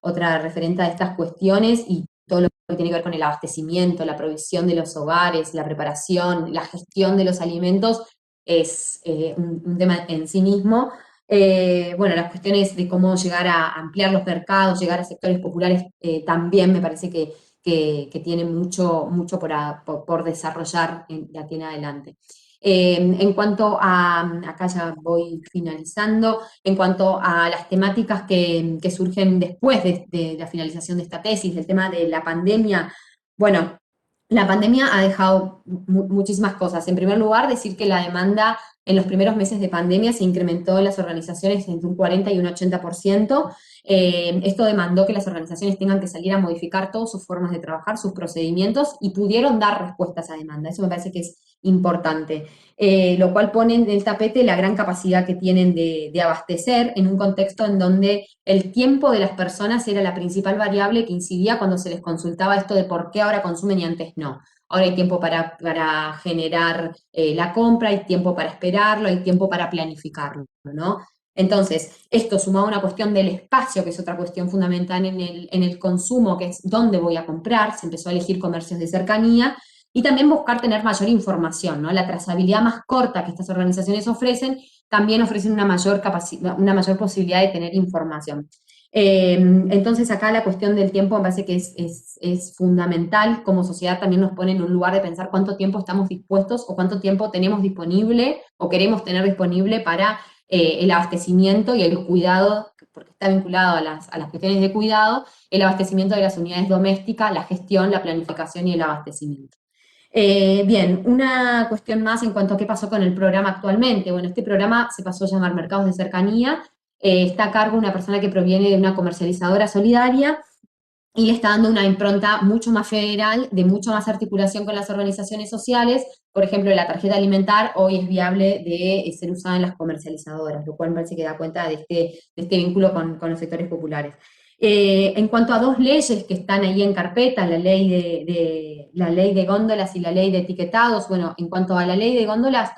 otra referente de estas cuestiones, y todo lo que tiene que ver con el abastecimiento, la provisión de los hogares, la preparación, la gestión de los alimentos, es un tema en sí mismo. Bueno, las cuestiones de cómo llegar a ampliar los mercados, llegar a sectores populares, también me parece que tiene mucho por desarrollar de aquí en adelante. En cuanto a, acá ya voy finalizando, en cuanto a las temáticas que surgen después de la finalización de esta tesis, del tema de la pandemia, bueno, la pandemia ha dejado muchísimas cosas. En primer lugar, decir que la demanda en los primeros meses de pandemia se incrementó en las organizaciones entre un 40 y un 80%. Esto demandó que las organizaciones tengan que salir a modificar todas sus formas de trabajar, sus procedimientos, y pudieron dar respuesta a esa demanda. Eso me parece que es importante. Lo cual pone en el tapete la gran capacidad que tienen de abastecer en un contexto en donde el tiempo de las personas era la principal variable que incidía cuando se les consultaba esto de por qué ahora consumen y antes no. Ahora hay tiempo para generar la compra, hay tiempo para esperarlo, hay tiempo para planificarlo, ¿no? Entonces, esto sumado a una cuestión del espacio, que es otra cuestión fundamental en el consumo, que es dónde voy a comprar, se empezó a elegir comercios de cercanía, y también buscar tener mayor información, ¿no? La trazabilidad más corta que estas organizaciones ofrecen, también ofrecen una mayor posibilidad de tener información. Entonces acá la cuestión del tiempo me parece que es fundamental. Como sociedad también nos pone en un lugar de pensar cuánto tiempo estamos dispuestos o cuánto tiempo tenemos disponible o queremos tener disponible para el abastecimiento y el cuidado, porque está vinculado a las cuestiones de cuidado, el abastecimiento de las unidades domésticas, la gestión, la planificación y el abastecimiento. Bien, una cuestión más en cuanto a qué pasó con el programa actualmente. Bueno, este programa se pasó a llamar Mercados de Cercanía, está a cargo una persona que proviene de una comercializadora solidaria y le está dando una impronta mucho más federal, de mucho más articulación con las organizaciones sociales. Por ejemplo, la tarjeta alimentar hoy es viable de ser usada en las comercializadoras, lo cual me parece que da cuenta de este vínculo con los sectores populares. En cuanto a dos leyes que están ahí en carpeta, la ley de góndolas y la ley de etiquetados, bueno, en cuanto a la ley de góndolas,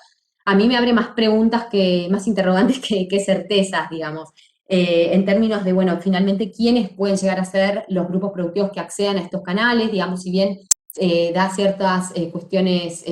a mí me abre más preguntas, más interrogantes que certezas, digamos. En términos de, bueno, finalmente, ¿quiénes pueden llegar a ser los grupos productivos que accedan a estos canales? Digamos, si bien da ciertas cuestiones,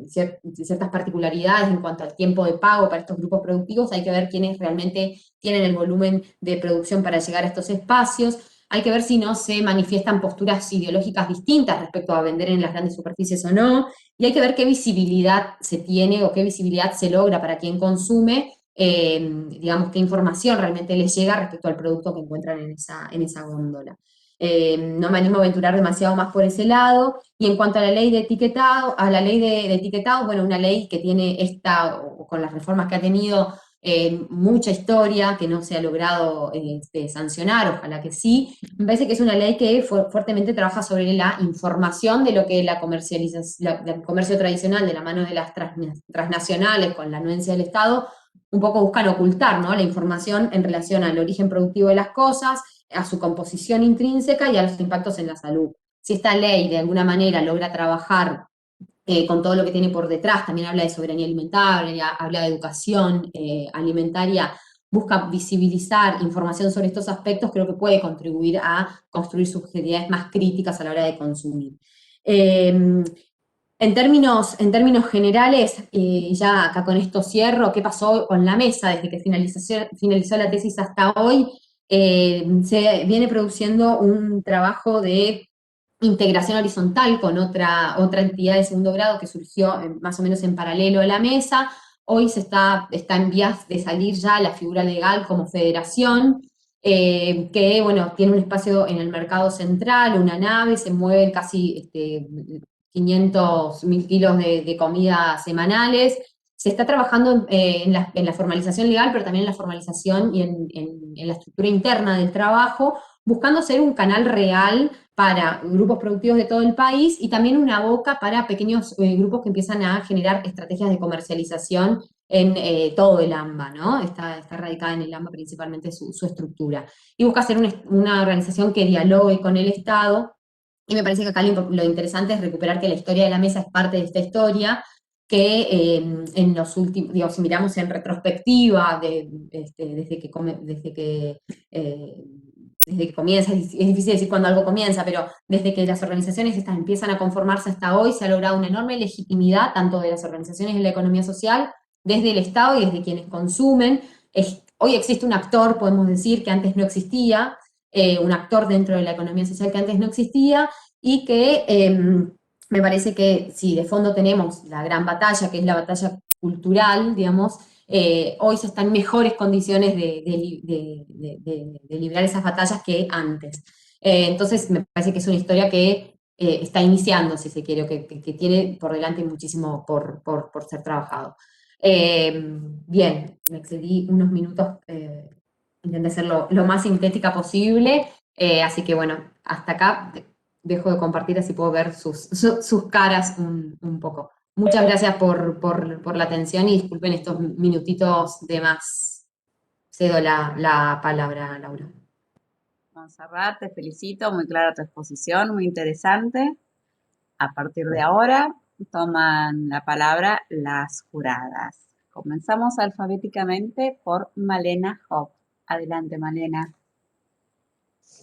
ciertas particularidades en cuanto al tiempo de pago para estos grupos productivos, hay que ver quiénes realmente tienen el volumen de producción para llegar a estos espacios. Hay que ver si no se manifiestan posturas ideológicas distintas respecto a vender en las grandes superficies o no, y hay que ver qué visibilidad se tiene o qué visibilidad se logra para quien consume, digamos, qué información realmente les llega respecto al producto que encuentran en esa góndola. No me animo a aventurar demasiado más por ese lado. Y en cuanto a la ley de etiquetado, bueno, una ley que tiene con las reformas que ha tenido, mucha historia, que no se ha logrado sancionar, ojalá que sí. Me parece que es una ley que fuertemente trabaja sobre la información de lo que la comercialización, el comercio tradicional de la mano de las transnacionales con la anuencia del Estado, un poco buscan ocultar, ¿no? La información en relación al origen productivo de las cosas, a su composición intrínseca y a los impactos en la salud. Si esta ley de alguna manera logra trabajar con todo lo que tiene por detrás, también habla de soberanía alimentaria, habla de educación alimentaria, busca visibilizar información sobre estos aspectos, creo que puede contribuir a construir subjetividades más críticas a la hora de consumir. En términos generales, ya acá con esto cierro, ¿qué pasó con la mesa desde que finalizó la tesis hasta hoy? Se viene produciendo un trabajo de integración horizontal con otra entidad de segundo grado que surgió más o menos en paralelo a la mesa. Hoy está en vías de salir ya la figura legal como federación, que bueno, tiene un espacio en el mercado central, una nave, se mueven casi 500.000 kilos de comida semanales. Se está trabajando en la formalización legal, pero también en la formalización y en la estructura interna del trabajo, buscando ser un canal real para grupos productivos de todo el país y también una boca para pequeños grupos que empiezan a generar estrategias de comercialización en todo el AMBA, ¿no? Está radicada en el AMBA principalmente su estructura. Y busca ser una organización que dialogue con el Estado. Y me parece que acá lo interesante es recuperar que la historia de la mesa es parte de esta historia, que en los últimos, digamos, si miramos en retrospectiva, desde que comienza, es difícil decir cuándo algo comienza, pero desde que las organizaciones estas empiezan a conformarse hasta hoy, se ha logrado una enorme legitimidad, tanto de las organizaciones de la economía social, desde el Estado y desde quienes consumen. Hoy existe un actor, podemos decir, que antes no existía, un actor dentro de la economía social que antes no existía, y que me parece que si de fondo tenemos la gran batalla, que es la batalla cultural, digamos, hoy se está en mejores condiciones de librar esas batallas que antes. Entonces me parece que es una historia que está iniciando, si se quiere, que tiene por delante muchísimo por ser trabajado. Bien, me excedí unos minutos, intenté ser lo más sintética posible, así que bueno, hasta acá dejo de compartir, así puedo ver sus caras un poco. Muchas gracias por la atención y disculpen estos minutitos de más. Cedo la palabra, Laura. Montserrat, te felicito, muy clara tu exposición, muy interesante. A partir de ahora toman la palabra las juradas. Comenzamos alfabéticamente por Malena Hopp. Adelante, Malena.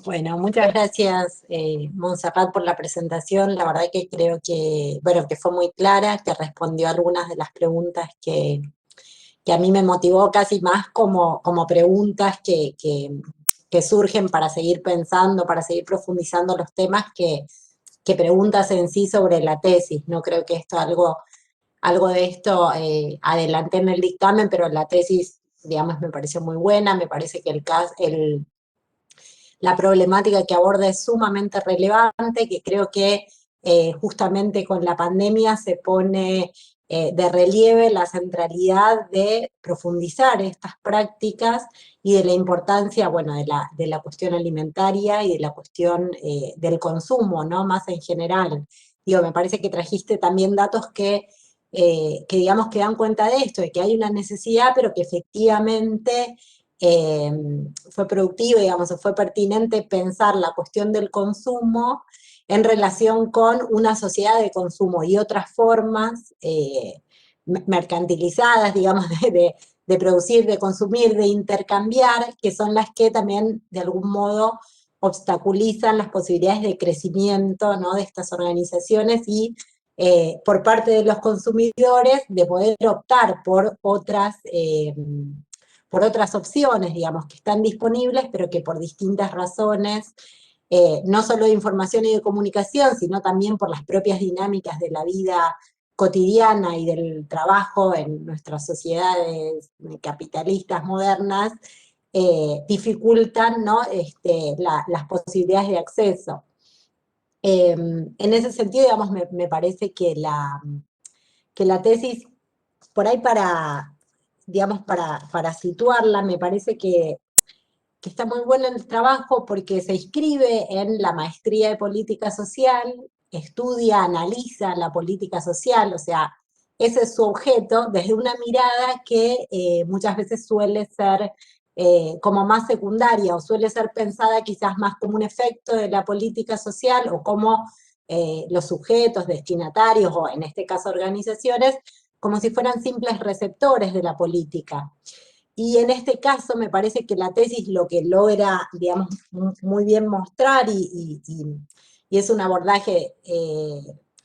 Bueno, muchas gracias, Montserrat, por la presentación. La verdad que creo que, bueno, que fue muy clara, que respondió a algunas de las preguntas que a mí me motivó casi más como preguntas que surgen para seguir pensando, para seguir profundizando los temas que preguntas en sí sobre la tesis. No creo que esto algo de esto adelanté en el dictamen, pero la tesis, digamos, me pareció muy buena, me parece que la problemática que aborda es sumamente relevante, que creo que justamente con la pandemia se pone de relieve la centralidad de profundizar estas prácticas y de la importancia, bueno, de la cuestión alimentaria y de la cuestión del consumo, ¿no? Más en general. Digo, me parece que trajiste también datos que digamos que dan cuenta de esto, de que hay una necesidad, pero que efectivamente fue productivo, digamos, o fue pertinente pensar la cuestión del consumo en relación con una sociedad de consumo y otras formas mercantilizadas, digamos, de producir, de consumir, de intercambiar, que son las que también de algún modo obstaculizan las posibilidades de crecimiento, ¿no?, de estas organizaciones y por parte de los consumidores de poder optar por otras opciones, digamos, que están disponibles, pero que por distintas razones, no solo de información y de comunicación, sino también por las propias dinámicas de la vida cotidiana y del trabajo en nuestras sociedades capitalistas modernas, dificultan, ¿no?, las posibilidades de acceso. En ese sentido, digamos, me parece que la tesis, por ahí digamos, para situarla, me parece que está muy bueno el trabajo porque se inscribe en la maestría de política social, estudia, analiza la política social, o sea, ese es su objeto, desde una mirada que muchas veces suele ser como más secundaria, o suele ser pensada quizás más como un efecto de la política social, o como los sujetos, destinatarios, o en este caso organizaciones, como si fueran simples receptores de la política. Y en este caso me parece que la tesis lo que logra, digamos, muy bien mostrar, y es un abordaje,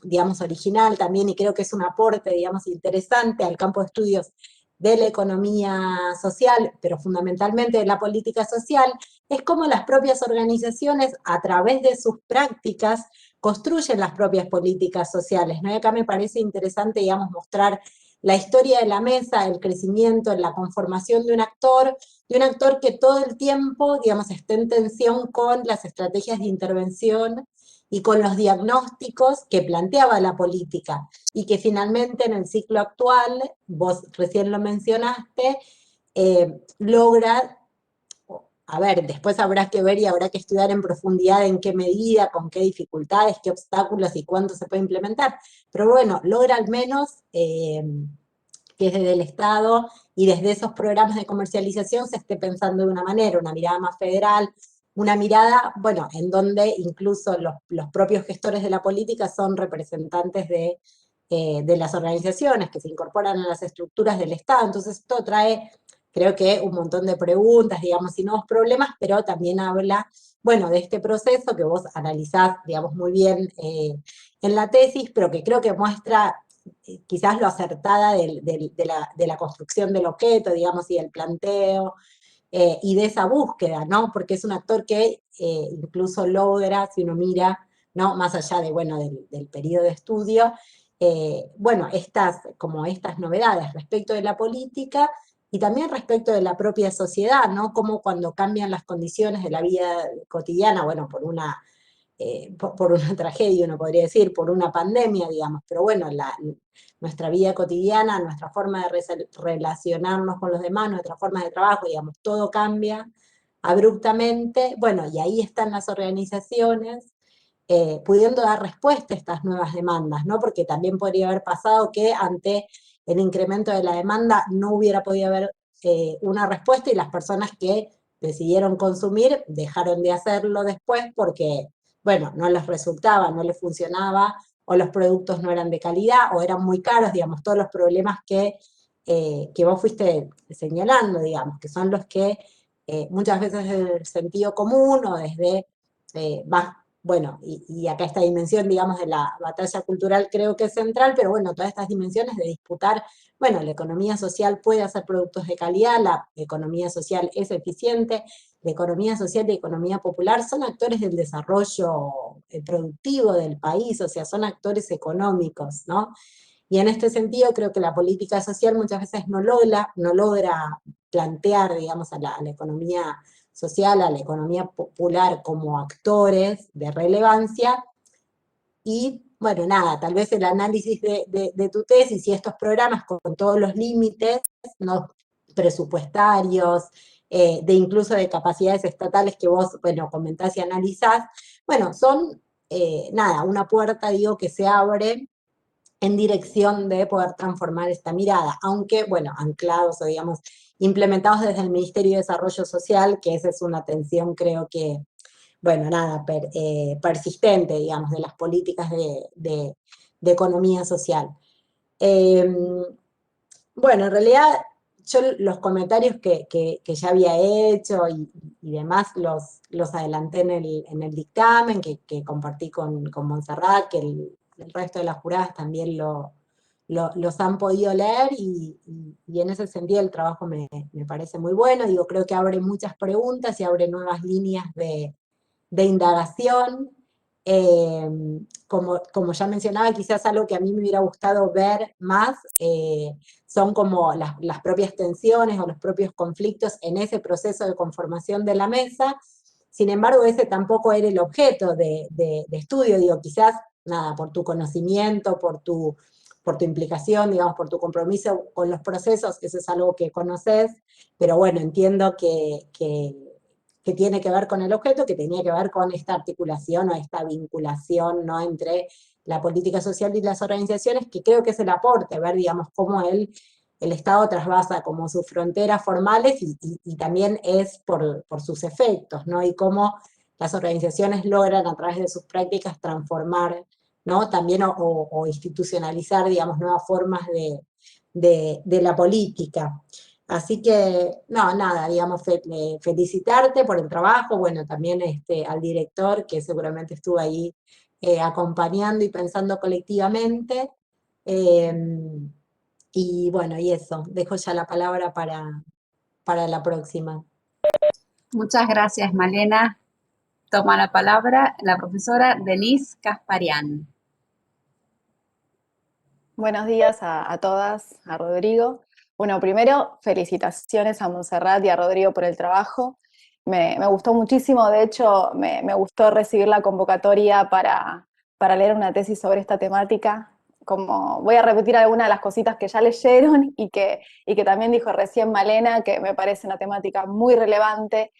digamos, original también, y creo que es un aporte, digamos, interesante al campo de estudios de la economía social, pero fundamentalmente de la política social, es cómo las propias organizaciones, a través de sus prácticas, construyen las propias políticas sociales, ¿no? Y acá me parece interesante, digamos, mostrar la historia de la mesa, el crecimiento, la conformación de un actor que todo el tiempo, digamos, está en tensión con las estrategias de intervención y con los diagnósticos que planteaba la política, y que finalmente en el ciclo actual, vos recién lo mencionaste, logra, a ver, después habrá que ver y habrá que estudiar en profundidad en qué medida, con qué dificultades, qué obstáculos y cuánto se puede implementar, pero bueno, logra al menos que desde el Estado y desde esos programas de comercialización se esté pensando de una manera, una mirada más federal, una mirada, bueno, en donde incluso los propios gestores de la política son representantes de las organizaciones que se incorporan a las estructuras del Estado. Entonces esto trae, creo que, un montón de preguntas, digamos, y nuevos problemas, pero también habla, bueno, de este proceso que vos analizás, digamos, muy bien en la tesis, pero que creo que muestra quizás lo acertada de la construcción del objeto, digamos, y del planteo, y de esa búsqueda, ¿no? Porque es un actor que incluso logra, si uno mira, ¿no?, más allá de, bueno, del periodo de estudio, bueno, estas novedades respecto de la política y también respecto de la propia sociedad, ¿no? Como cuando cambian las condiciones de la vida cotidiana, bueno, por una tragedia, uno podría decir, por una pandemia, digamos, pero bueno, nuestra vida cotidiana, nuestra forma de relacionarnos con los demás, nuestra forma de trabajo, digamos, todo cambia abruptamente. Bueno, y ahí están las organizaciones pudiendo dar respuesta a estas nuevas demandas, ¿no? Porque también podría haber pasado que ante el incremento de la demanda no hubiera podido haber una respuesta, y las personas que decidieron consumir dejaron de hacerlo después porque, bueno, no les resultaba, no les funcionaba, o los productos no eran de calidad, o eran muy caros, digamos, todos los problemas que vos fuiste señalando, digamos, que son los que muchas veces desde el sentido común o desde más, bueno, y acá esta dimensión, digamos, de la batalla cultural creo que es central, pero bueno, todas estas dimensiones de disputar, bueno, la economía social puede hacer productos de calidad, la economía social es eficiente, la economía social y la economía popular son actores del desarrollo productivo del país, o sea, son actores económicos, ¿no? Y en este sentido creo que la política social muchas veces no logra plantear, digamos, a la economía social, a la economía popular como actores de relevancia. Y bueno, nada, tal vez el análisis de tu tesis y estos programas con todos los límites, ¿no?, presupuestarios, de incluso de capacidades estatales que vos, bueno, comentás y analizás, bueno, son, nada, una puerta, digo, que se abre en dirección de poder transformar esta mirada, aunque, bueno, anclados o, digamos, implementados desde el Ministerio de Desarrollo Social, que esa es una tensión, creo que, bueno, nada, persistente, digamos, de las políticas de economía social. Bueno, en realidad yo los comentarios que ya había hecho y demás los adelanté en el dictamen que compartí con Montserrat, que el resto de las juradas también los han podido leer y en ese sentido el trabajo me parece muy bueno. Digo, creo que abre muchas preguntas y abre nuevas líneas de indagación. Como ya mencionaba, quizás algo que a mí me hubiera gustado ver más son como las propias tensiones o los propios conflictos en ese proceso de conformación de la mesa. Sin embargo, ese tampoco era el objeto de estudio. Digo, quizás, nada, por tu conocimiento, por tu implicación, digamos, por tu compromiso con los procesos, eso es algo que conoces, pero bueno, entiendo que tiene que ver con el objeto, que tenía que ver con esta articulación o esta vinculación, ¿no?, entre la política social y las organizaciones, que creo que es el aporte, ver, digamos, cómo el Estado trasvasa como sus fronteras formales y también es por sus efectos, ¿no? Y cómo las organizaciones logran a través de sus prácticas transformar, ¿no?, también o institucionalizar, digamos, nuevas formas de la política. Así que, no, nada, digamos, felicitarte por el trabajo, bueno, también al director, que seguramente estuvo ahí acompañando y pensando colectivamente. Eh, y bueno, y eso, dejo ya la palabra para la próxima. Muchas gracias, Malena. Toma la palabra la profesora Denise Casparian. Buenos días a todas, a Rodrigo. Bueno, primero, felicitaciones a Montserrat y a Rodrigo por el trabajo. Me gustó muchísimo, de hecho, me gustó recibir la convocatoria para leer una tesis sobre esta temática. Como voy a repetir algunas de las cositas que ya leyeron y que también dijo recién Malena, que me parece una temática muy relevante.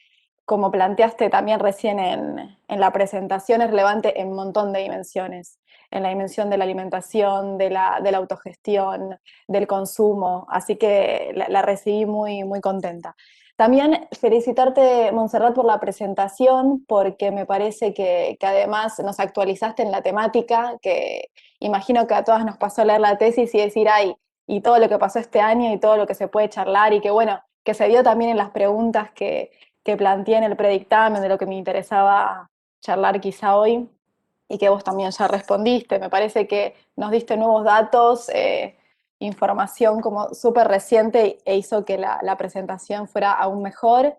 Como planteaste también recién en la presentación, es relevante en un montón de dimensiones, en la dimensión de la alimentación, de la autogestión, del consumo, así que la recibí muy, muy contenta. También felicitarte, Montserrat, por la presentación, porque me parece que además nos actualizaste en la temática, que imagino que a todas nos pasó a leer la tesis y decir, ay, y todo lo que pasó este año y todo lo que se puede charlar, y que bueno, que se vio también en las preguntas que planteé en el predictamen, de lo que me interesaba charlar quizá hoy, y que vos también ya respondiste. Me parece que nos diste nuevos datos, información como súper reciente e hizo que la presentación fuera aún mejor.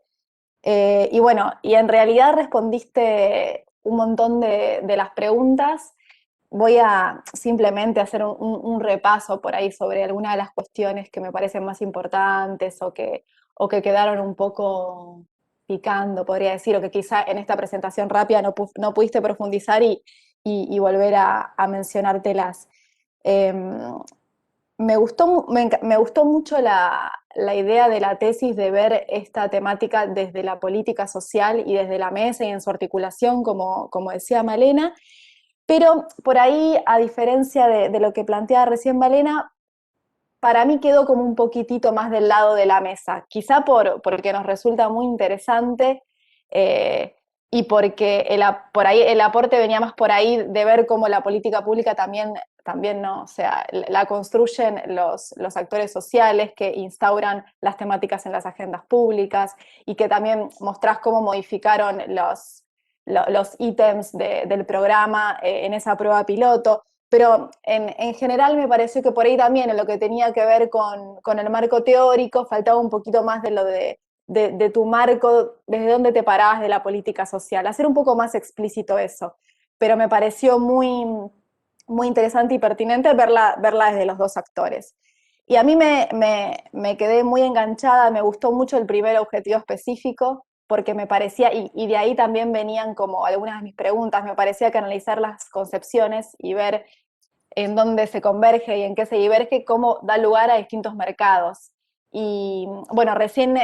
Y bueno, y en realidad respondiste un montón de las preguntas. Voy a simplemente hacer un repaso por ahí sobre algunas de las cuestiones que me parecen más importantes o que quedaron un poco picando, podría decir, o que quizá en esta presentación rápida no pudiste profundizar y volver a mencionártelas. Me gustó mucho la idea de la tesis de ver esta temática desde la política social y desde la mesa y en su articulación, como decía Malena, pero por ahí, a diferencia de lo que planteaba recién Malena, para mí quedó como un poquitito más del lado de la mesa, quizá porque nos resulta muy interesante y porque por ahí el aporte venía más por ahí de ver cómo la política pública también no, o sea, la construyen los actores sociales que instauran las temáticas en las agendas públicas y que también mostrás cómo modificaron los ítems del programa en esa prueba piloto. Pero en general me pareció que por ahí también en lo que tenía que ver con el marco teórico faltaba un poquito más de lo de tu marco, desde dónde te parabas de la política social, hacer un poco más explícito eso. Pero me pareció muy, muy interesante y pertinente verla desde los dos actores. Y a mí me quedé muy enganchada, me gustó mucho el primer objetivo específico, porque me parecía, y de ahí también venían como algunas de mis preguntas, me parecía que analizar las concepciones y ver en dónde se converge y en qué se diverge, cómo da lugar a distintos mercados. Y bueno, recién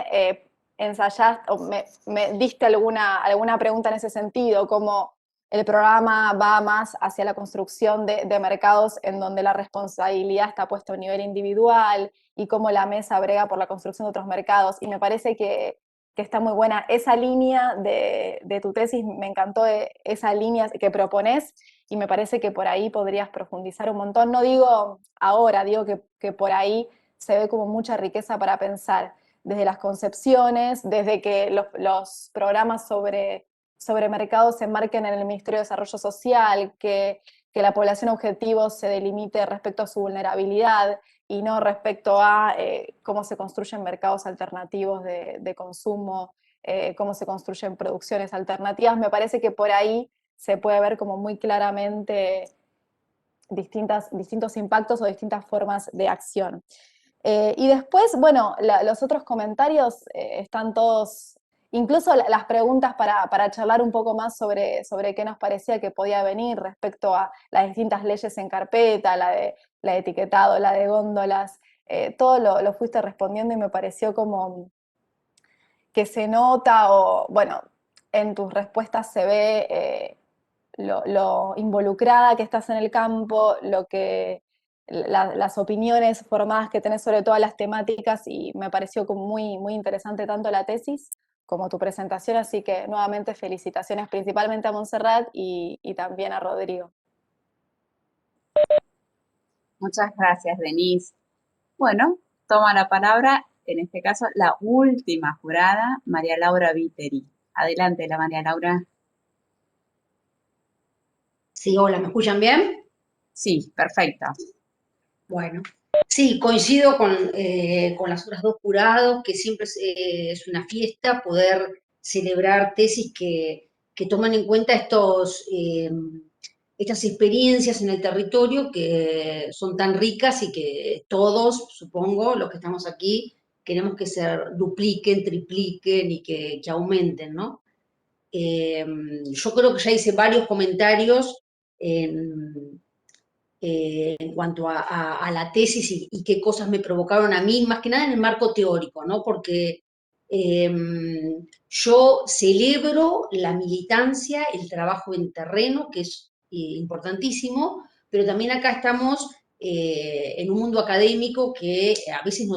ensayaste, o me diste alguna pregunta en ese sentido, como el programa va más hacia la construcción de mercados en donde la responsabilidad está puesta a un nivel individual y cómo la mesa brega por la construcción de otros mercados. Y me parece que está muy buena. Esa línea de tu tesis, me encantó esa línea que propones y me parece que por ahí podrías profundizar un montón. No digo ahora, digo que por ahí se ve como mucha riqueza para pensar, desde las concepciones, desde que los programas sobre mercados se enmarquen en el Ministerio de Desarrollo Social, que la población objetivo se delimite respecto a su vulnerabilidad y no respecto a cómo se construyen mercados alternativos de consumo, cómo se construyen producciones alternativas. Me parece que por ahí se puede ver como muy claramente distintos impactos o distintas formas de acción. Y después, bueno, los otros comentarios están todos, incluso las preguntas para charlar un poco más sobre qué nos parecía que podía venir respecto a las distintas leyes en carpeta, la de etiquetado, la de góndolas, todo lo fuiste respondiendo y me pareció como que se nota, o bueno, en tus respuestas se ve lo involucrada que estás en el campo, las opiniones formadas que tenés sobre todas las temáticas, y me pareció como muy, muy interesante tanto la tesis como tu presentación, así que nuevamente felicitaciones principalmente a Montserrat y también a Rodrigo. Muchas gracias, Denise. Bueno, toma la palabra, en este caso, la última jurada, María Laura Viteri. Adelante, la María Laura. Sí, hola, ¿me escuchan bien? Sí, perfecto. Bueno, sí, coincido con las otras dos jurados, que siempre es una fiesta poder celebrar tesis que toman en cuenta estas experiencias en el territorio que son tan ricas y que todos, supongo, los que estamos aquí, queremos que se dupliquen, tripliquen y que aumenten, ¿no? Yo creo que ya hice varios comentarios en cuanto a la tesis y qué cosas me provocaron a mí, más que nada en el marco teórico, ¿no? Porque yo celebro la militancia, el trabajo en terreno, que es importantísimo, pero también acá estamos en un mundo académico que a veces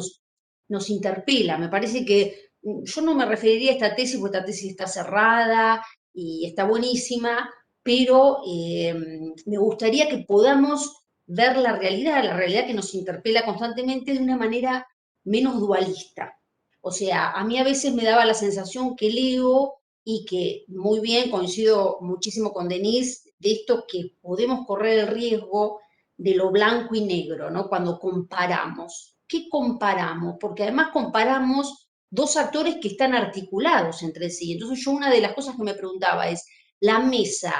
nos interpela. Me parece que yo no me referiría a esta tesis, porque esta tesis está cerrada y está buenísima, pero me gustaría que podamos ver la realidad que nos interpela constantemente de una manera menos dualista. O sea, a mí a veces me daba la sensación que leo y que muy bien, coincido muchísimo con Denise, de esto que podemos correr el riesgo de lo blanco y negro, ¿no? Cuando comparamos. ¿Qué comparamos? Porque además comparamos dos actores que están articulados entre sí. Entonces yo una de las cosas que me preguntaba es, la mesa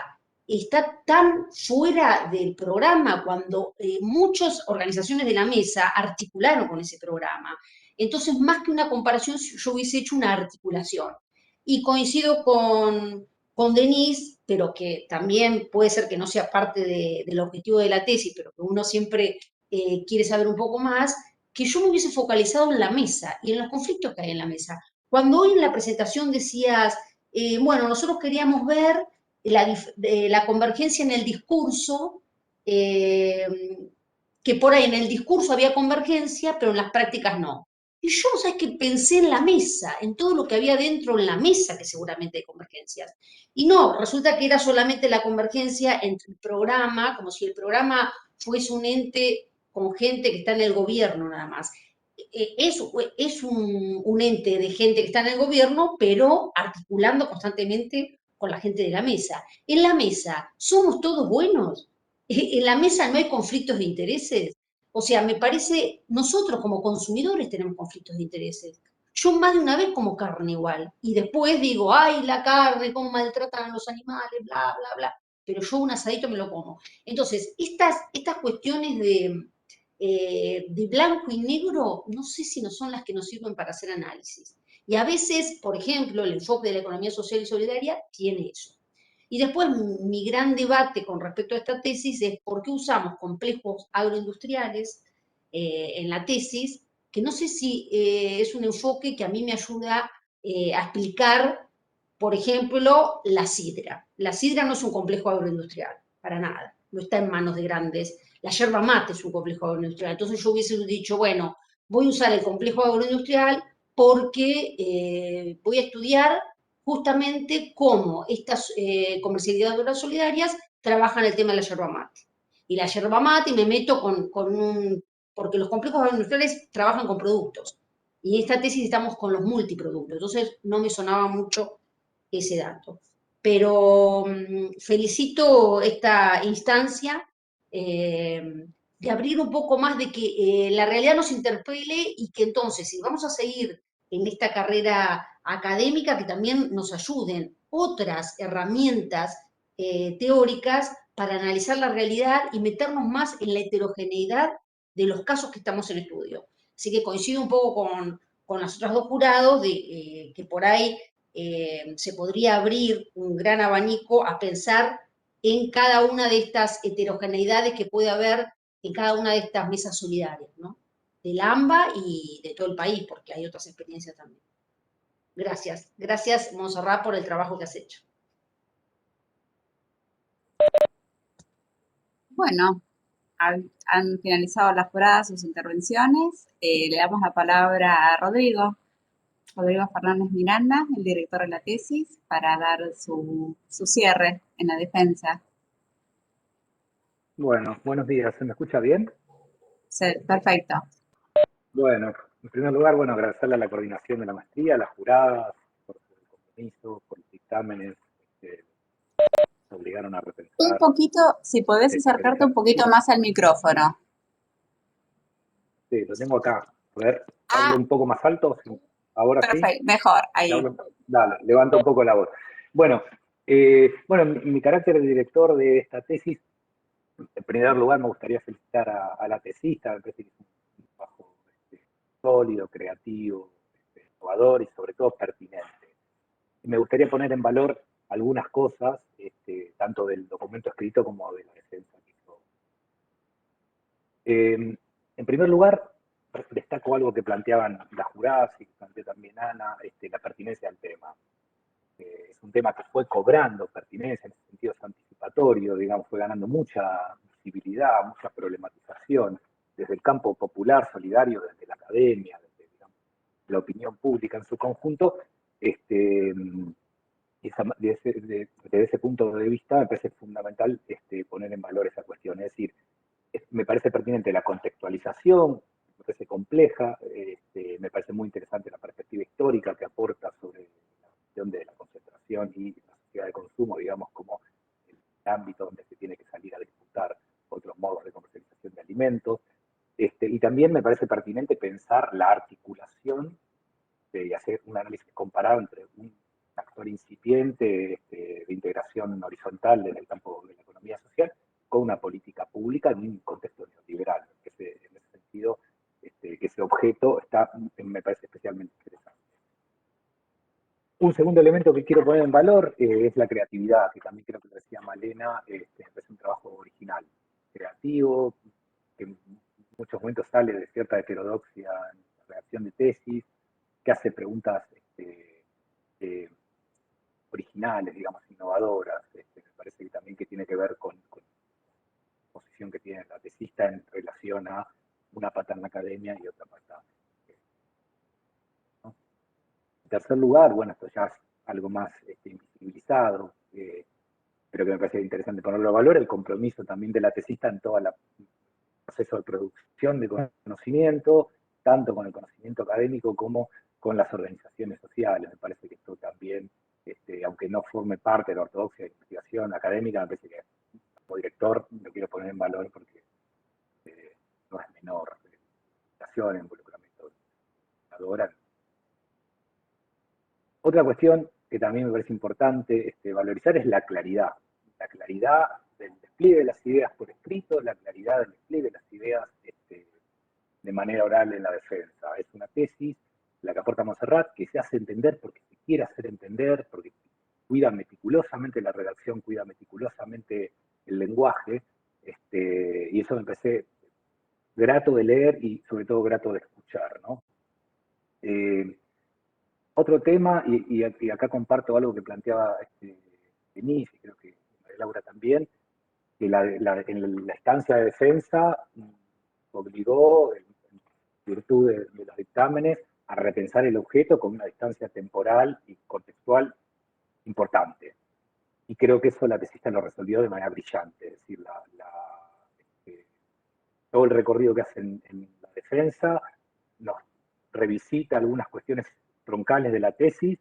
está tan fuera del programa cuando muchas organizaciones de la mesa articularon con ese programa. Entonces, más que una comparación, yo hubiese hecho una articulación. Y coincido con Denise, pero que también puede ser que no sea parte del objetivo de la tesis, pero que uno siempre quiere saber un poco más, que yo me hubiese focalizado en la mesa y en los conflictos que hay en la mesa. Cuando hoy en la presentación decías, bueno, nosotros queríamos ver la convergencia en el discurso, que por ahí en el discurso había convergencia, pero en las prácticas no. Y yo, ¿sabes qué? Pensé en la mesa, en todo lo que había dentro en la mesa, que seguramente hay convergencias. Y no, resulta que era solamente la convergencia entre el programa, como si el programa fuese un ente con gente que está en el gobierno nada más. Es un ente de gente que está en el gobierno, pero articulando constantemente con la gente de la mesa. En la mesa, ¿somos todos buenos? En la mesa no hay conflictos de intereses. O sea, me parece, nosotros como consumidores tenemos conflictos de intereses. Yo más de una vez como carne igual. Y después digo, ay, la carne, cómo maltratan a los animales, bla, bla, bla. Pero yo un asadito me lo como. Entonces, estas cuestiones de blanco y negro, no sé si no son las que nos sirven para hacer análisis. Y a veces, por ejemplo, el enfoque de la economía social y solidaria tiene eso. Y después mi gran debate con respecto a esta tesis es por qué usamos complejos agroindustriales en la tesis, que no sé si es un enfoque que a mí me ayuda a explicar Por ejemplo, la sidra. La sidra no es un complejo agroindustrial, para nada. No está en manos de grandes. La yerba mate es un complejo agroindustrial. Entonces yo hubiese dicho, bueno, voy a usar el complejo agroindustrial porque voy a estudiar justamente cómo estas comercializadoras solidarias trabajan el tema de la yerba mate. Y la yerba mate, y me meto porque los complejos agroindustriales trabajan con productos. Y en esta tesis estamos con los multiproductos. Entonces no me sonaba mucho ese dato. Pero felicito esta instancia de abrir un poco más, de que la realidad nos interpele y que entonces, si vamos a seguir en esta carrera académica, que también nos ayuden otras herramientas teóricas para analizar la realidad y meternos más en la heterogeneidad de los casos que estamos en estudio. Así que coincido un poco con los otros dos jurados de que por ahí se podría abrir un gran abanico a pensar en cada una de estas heterogeneidades que puede haber en cada una de estas mesas solidarias, ¿no? Del AMBA y de todo el país, porque hay otras experiencias también. Gracias. Gracias, Montserrat, por el trabajo que has hecho. Bueno, han finalizado las juradas sus intervenciones. Le damos la palabra a Rodrigo Fernández Miranda, el director de la tesis, para dar su cierre en la defensa. Bueno, buenos días. ¿Se me escucha bien? Sí, perfecto. Bueno, en primer lugar, bueno, agradecerle a la coordinación de la maestría, a las juradas, por el compromiso, por los dictámenes que se obligaron a Un repensar. poquito, si podés acercarte un poquito más al micrófono. Sí, lo tengo acá. A ver, hablo un poco más alto. Ahora sí. Perfecto, mejor, ahí. Dale, levanto un poco la voz. Bueno, mi carácter de director de esta tesis, en primer lugar me gustaría felicitar a la tesista, me parece que es un trabajo sólido, creativo, innovador y sobre todo pertinente. Me gustaría poner en valor algunas cosas, tanto del documento escrito como de la defensa que hizo. En primer lugar, destaco algo que planteaban las juradas y que planteó también Ana, la pertinencia al tema. Es un tema que fue cobrando pertinencia, en ese sentido es anticipatorio, digamos, fue ganando mucha visibilidad, mucha problematización, desde el campo popular, solidario, desde la academia, desde, digamos, la opinión pública en su conjunto. Desde ese punto de vista me parece fundamental poner en valor esa cuestión, es decir, me parece pertinente la contextualización, me parece compleja, me parece muy interesante la perspectiva histórica que aporta sobre la cuestión de la concentración y la sociedad de consumo, digamos, como el ámbito donde se tiene que salir a disputar otros modos de comercialización de alimentos. Y también me parece pertinente pensar la articulación y hacer un análisis comparado entre un actor incipiente de integración horizontal en el campo de la economía social con una política pública en un contexto neoliberal. En ese sentido, que ese objeto me parece especialmente interesante. Un segundo elemento que quiero poner en valor es la creatividad, que también creo que lo decía Malena, es un trabajo original, creativo, que en muchos momentos sale de cierta heterodoxia en la redacción de tesis, que hace preguntas originales, digamos, innovadoras. Me parece que también que tiene que ver con la posición que tiene la tesista en relación a una pata en la academia y otra pata. ¿No? En tercer lugar, bueno, esto ya es algo más invisibilizado, pero que me parece interesante ponerlo a valor, el compromiso también de la tesista en todo el proceso de producción de conocimiento, tanto con el conocimiento académico como con las organizaciones sociales. Me parece que esto también, aunque no forme parte de la ortodoxia de investigación académica, me parece que como director lo quiero poner en valor porque no es menor. Investigación, involucramiento de Otra cuestión que también me parece importante valorizar es la claridad del despliegue de las ideas por escrito, la claridad del despliegue de las ideas de manera oral en la defensa. Es una tesis, la que aporta Montserrat, que se hace entender porque se quiere hacer entender, porque cuida meticulosamente la redacción, cuida meticulosamente el lenguaje, y eso me parece grato de leer y sobre todo grato de escuchar, ¿no? Otro tema, y acá comparto algo que planteaba Denise, y creo que María Laura también, que en la estancia de defensa obligó, en virtud de los dictámenes, a repensar el objeto con una distancia temporal y contextual importante. Y creo que eso la tesista lo resolvió de manera brillante, es decir, todo el recorrido que hace en la defensa nos revisita algunas cuestiones troncales de la tesis,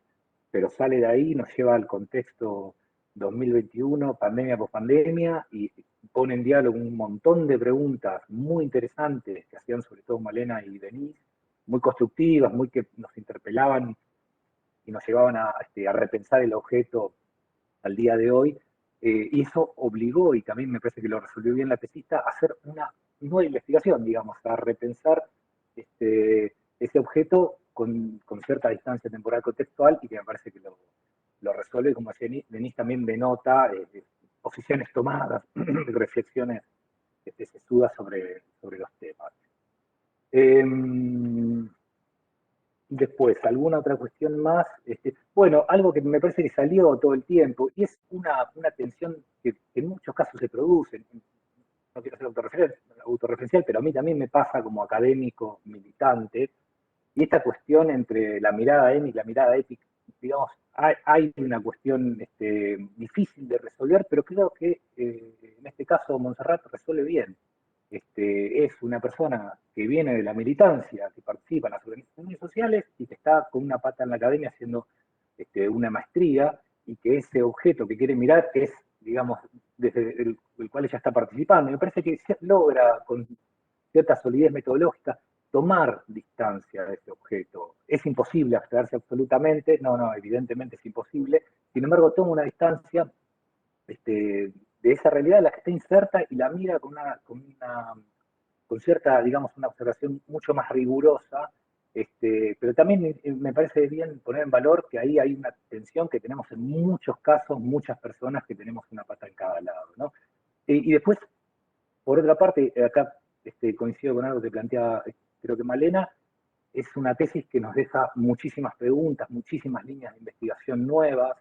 pero sale de ahí, nos lleva al contexto 2021, pandemia por pandemia, y pone en diálogo un montón de preguntas muy interesantes que hacían sobre todo Malena y Denise, muy constructivas, muy que nos interpelaban y nos llevaban a repensar el objeto al día de hoy, y eso obligó, y también me parece que lo resolvió bien la tesista, a hacer una nueva investigación, digamos, a repensar ese objeto con cierta distancia temporal contextual, y que me parece que lo resuelve, como decía Denise, también denota posiciones tomadas, reflexiones sesudas sobre los temas. Después, alguna otra cuestión más. Bueno, algo que me parece que salió todo el tiempo, y es una tensión que en muchos casos se produce. No quiero ser autorreferencial, pero a mí también me pasa como académico militante, y esta cuestión entre la mirada ética y la mirada ética, digamos, hay una cuestión difícil de resolver, pero creo que en este caso Montserrat resuelve bien. Es una persona que viene de la militancia, que participa en las organizaciones sociales y que está con una pata en la academia haciendo una maestría, y que ese objeto que quiere mirar es, digamos, desde el cual ella está participando. Y me parece que se logra con cierta solidez metodológica tomar distancia de ese objeto. Es imposible abstraerse absolutamente, no, evidentemente es imposible, sin embargo toma una distancia de esa realidad en la que está inserta y la mira con cierta, digamos, una observación mucho más rigurosa, pero también me parece bien poner en valor que ahí hay una tensión que tenemos en muchos casos, muchas personas que tenemos una pata en cada lado, ¿no? Y después, por otra parte, acá coincido con algo que plantea, creo que Malena, es una tesis que nos deja muchísimas preguntas, muchísimas líneas de investigación nuevas,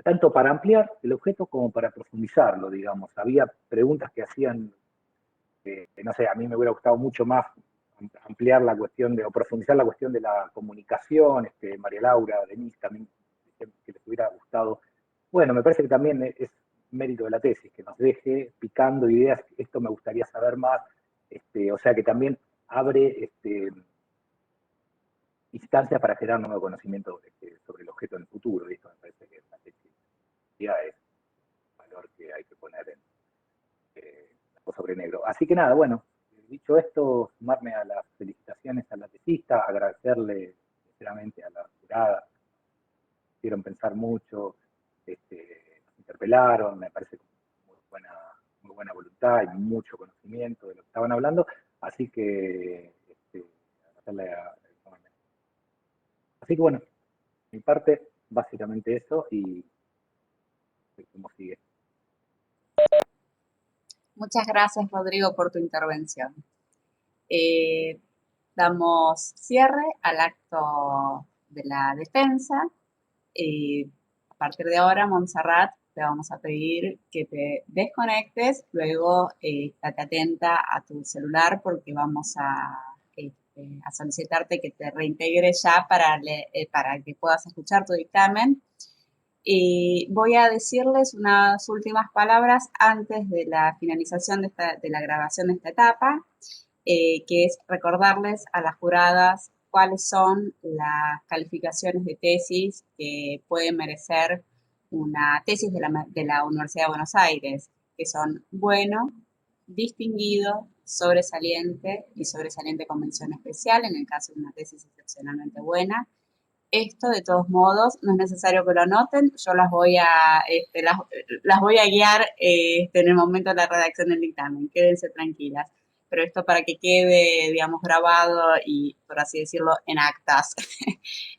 tanto para ampliar el objeto como para profundizarlo, digamos. Había preguntas que hacían, no sé, a mí me hubiera gustado mucho más ampliar la cuestión o profundizar la cuestión de la comunicación, María Laura, Denise también, que les hubiera gustado. Bueno, me parece que también es mérito de la tesis, que nos deje picando ideas, esto me gustaría saber más, o sea que también abre instancias para generar nuevo conocimiento sobre el objeto en el futuro, y esto me parece que la tesis es un valor que hay que poner en sobre negro. Así que nada, bueno, dicho esto, sumarme a las felicitaciones a la tesista, agradecerle sinceramente a la jurada, hicieron pensar mucho, nos interpelaron, me parece muy buena voluntad y mucho conocimiento de lo que estaban hablando, así que agradecerle así que bueno, mi parte, básicamente eso, y cómo sigue. Muchas gracias, Rodrigo, por tu intervención. Damos cierre al acto de la defensa. A partir de ahora, Montserrat, te vamos a pedir que te desconectes, luego estate atenta a tu celular porque vamos a solicitarte que te reintegres ya para que puedas escuchar tu dictamen. Voy a decirles unas últimas palabras antes de la finalización de la grabación de esta etapa, que es recordarles a las juradas cuáles son las calificaciones de tesis que pueden merecer una tesis de la Universidad de Buenos Aires, que son bueno, distinguido, sobresaliente y sobresaliente con mención especial, en el caso de una tesis excepcionalmente buena. Esto, de todos modos, no es necesario que lo anoten, yo las voy las voy a guiar en el momento de la redacción del dictamen, quédense tranquilas. Pero esto para que quede, digamos, grabado y, por así decirlo, en actas.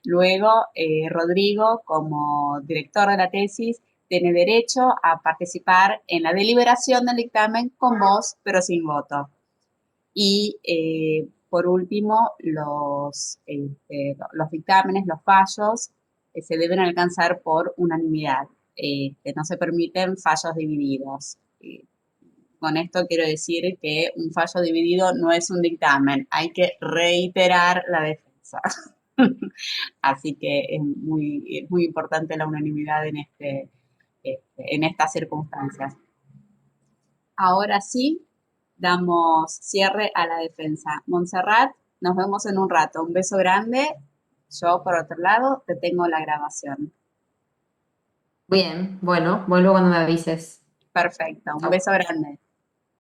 Luego, Rodrigo, como director de la tesis, tiene derecho a participar en la deliberación del dictamen con voz, pero sin voto. Y por último, los dictámenes, los fallos, se deben alcanzar por unanimidad. No se permiten fallos divididos. Con esto quiero decir que un fallo dividido no es un dictamen, hay que reiterar la defensa. Así que es muy importante la unanimidad en estas circunstancias. Ahora sí, damos cierre a la defensa. Montserrat, nos vemos en un rato. Un beso grande. Yo, por otro lado, te tengo la grabación. Bien, bueno, vuelvo cuando me avises. Perfecto. Un Chau. beso grande.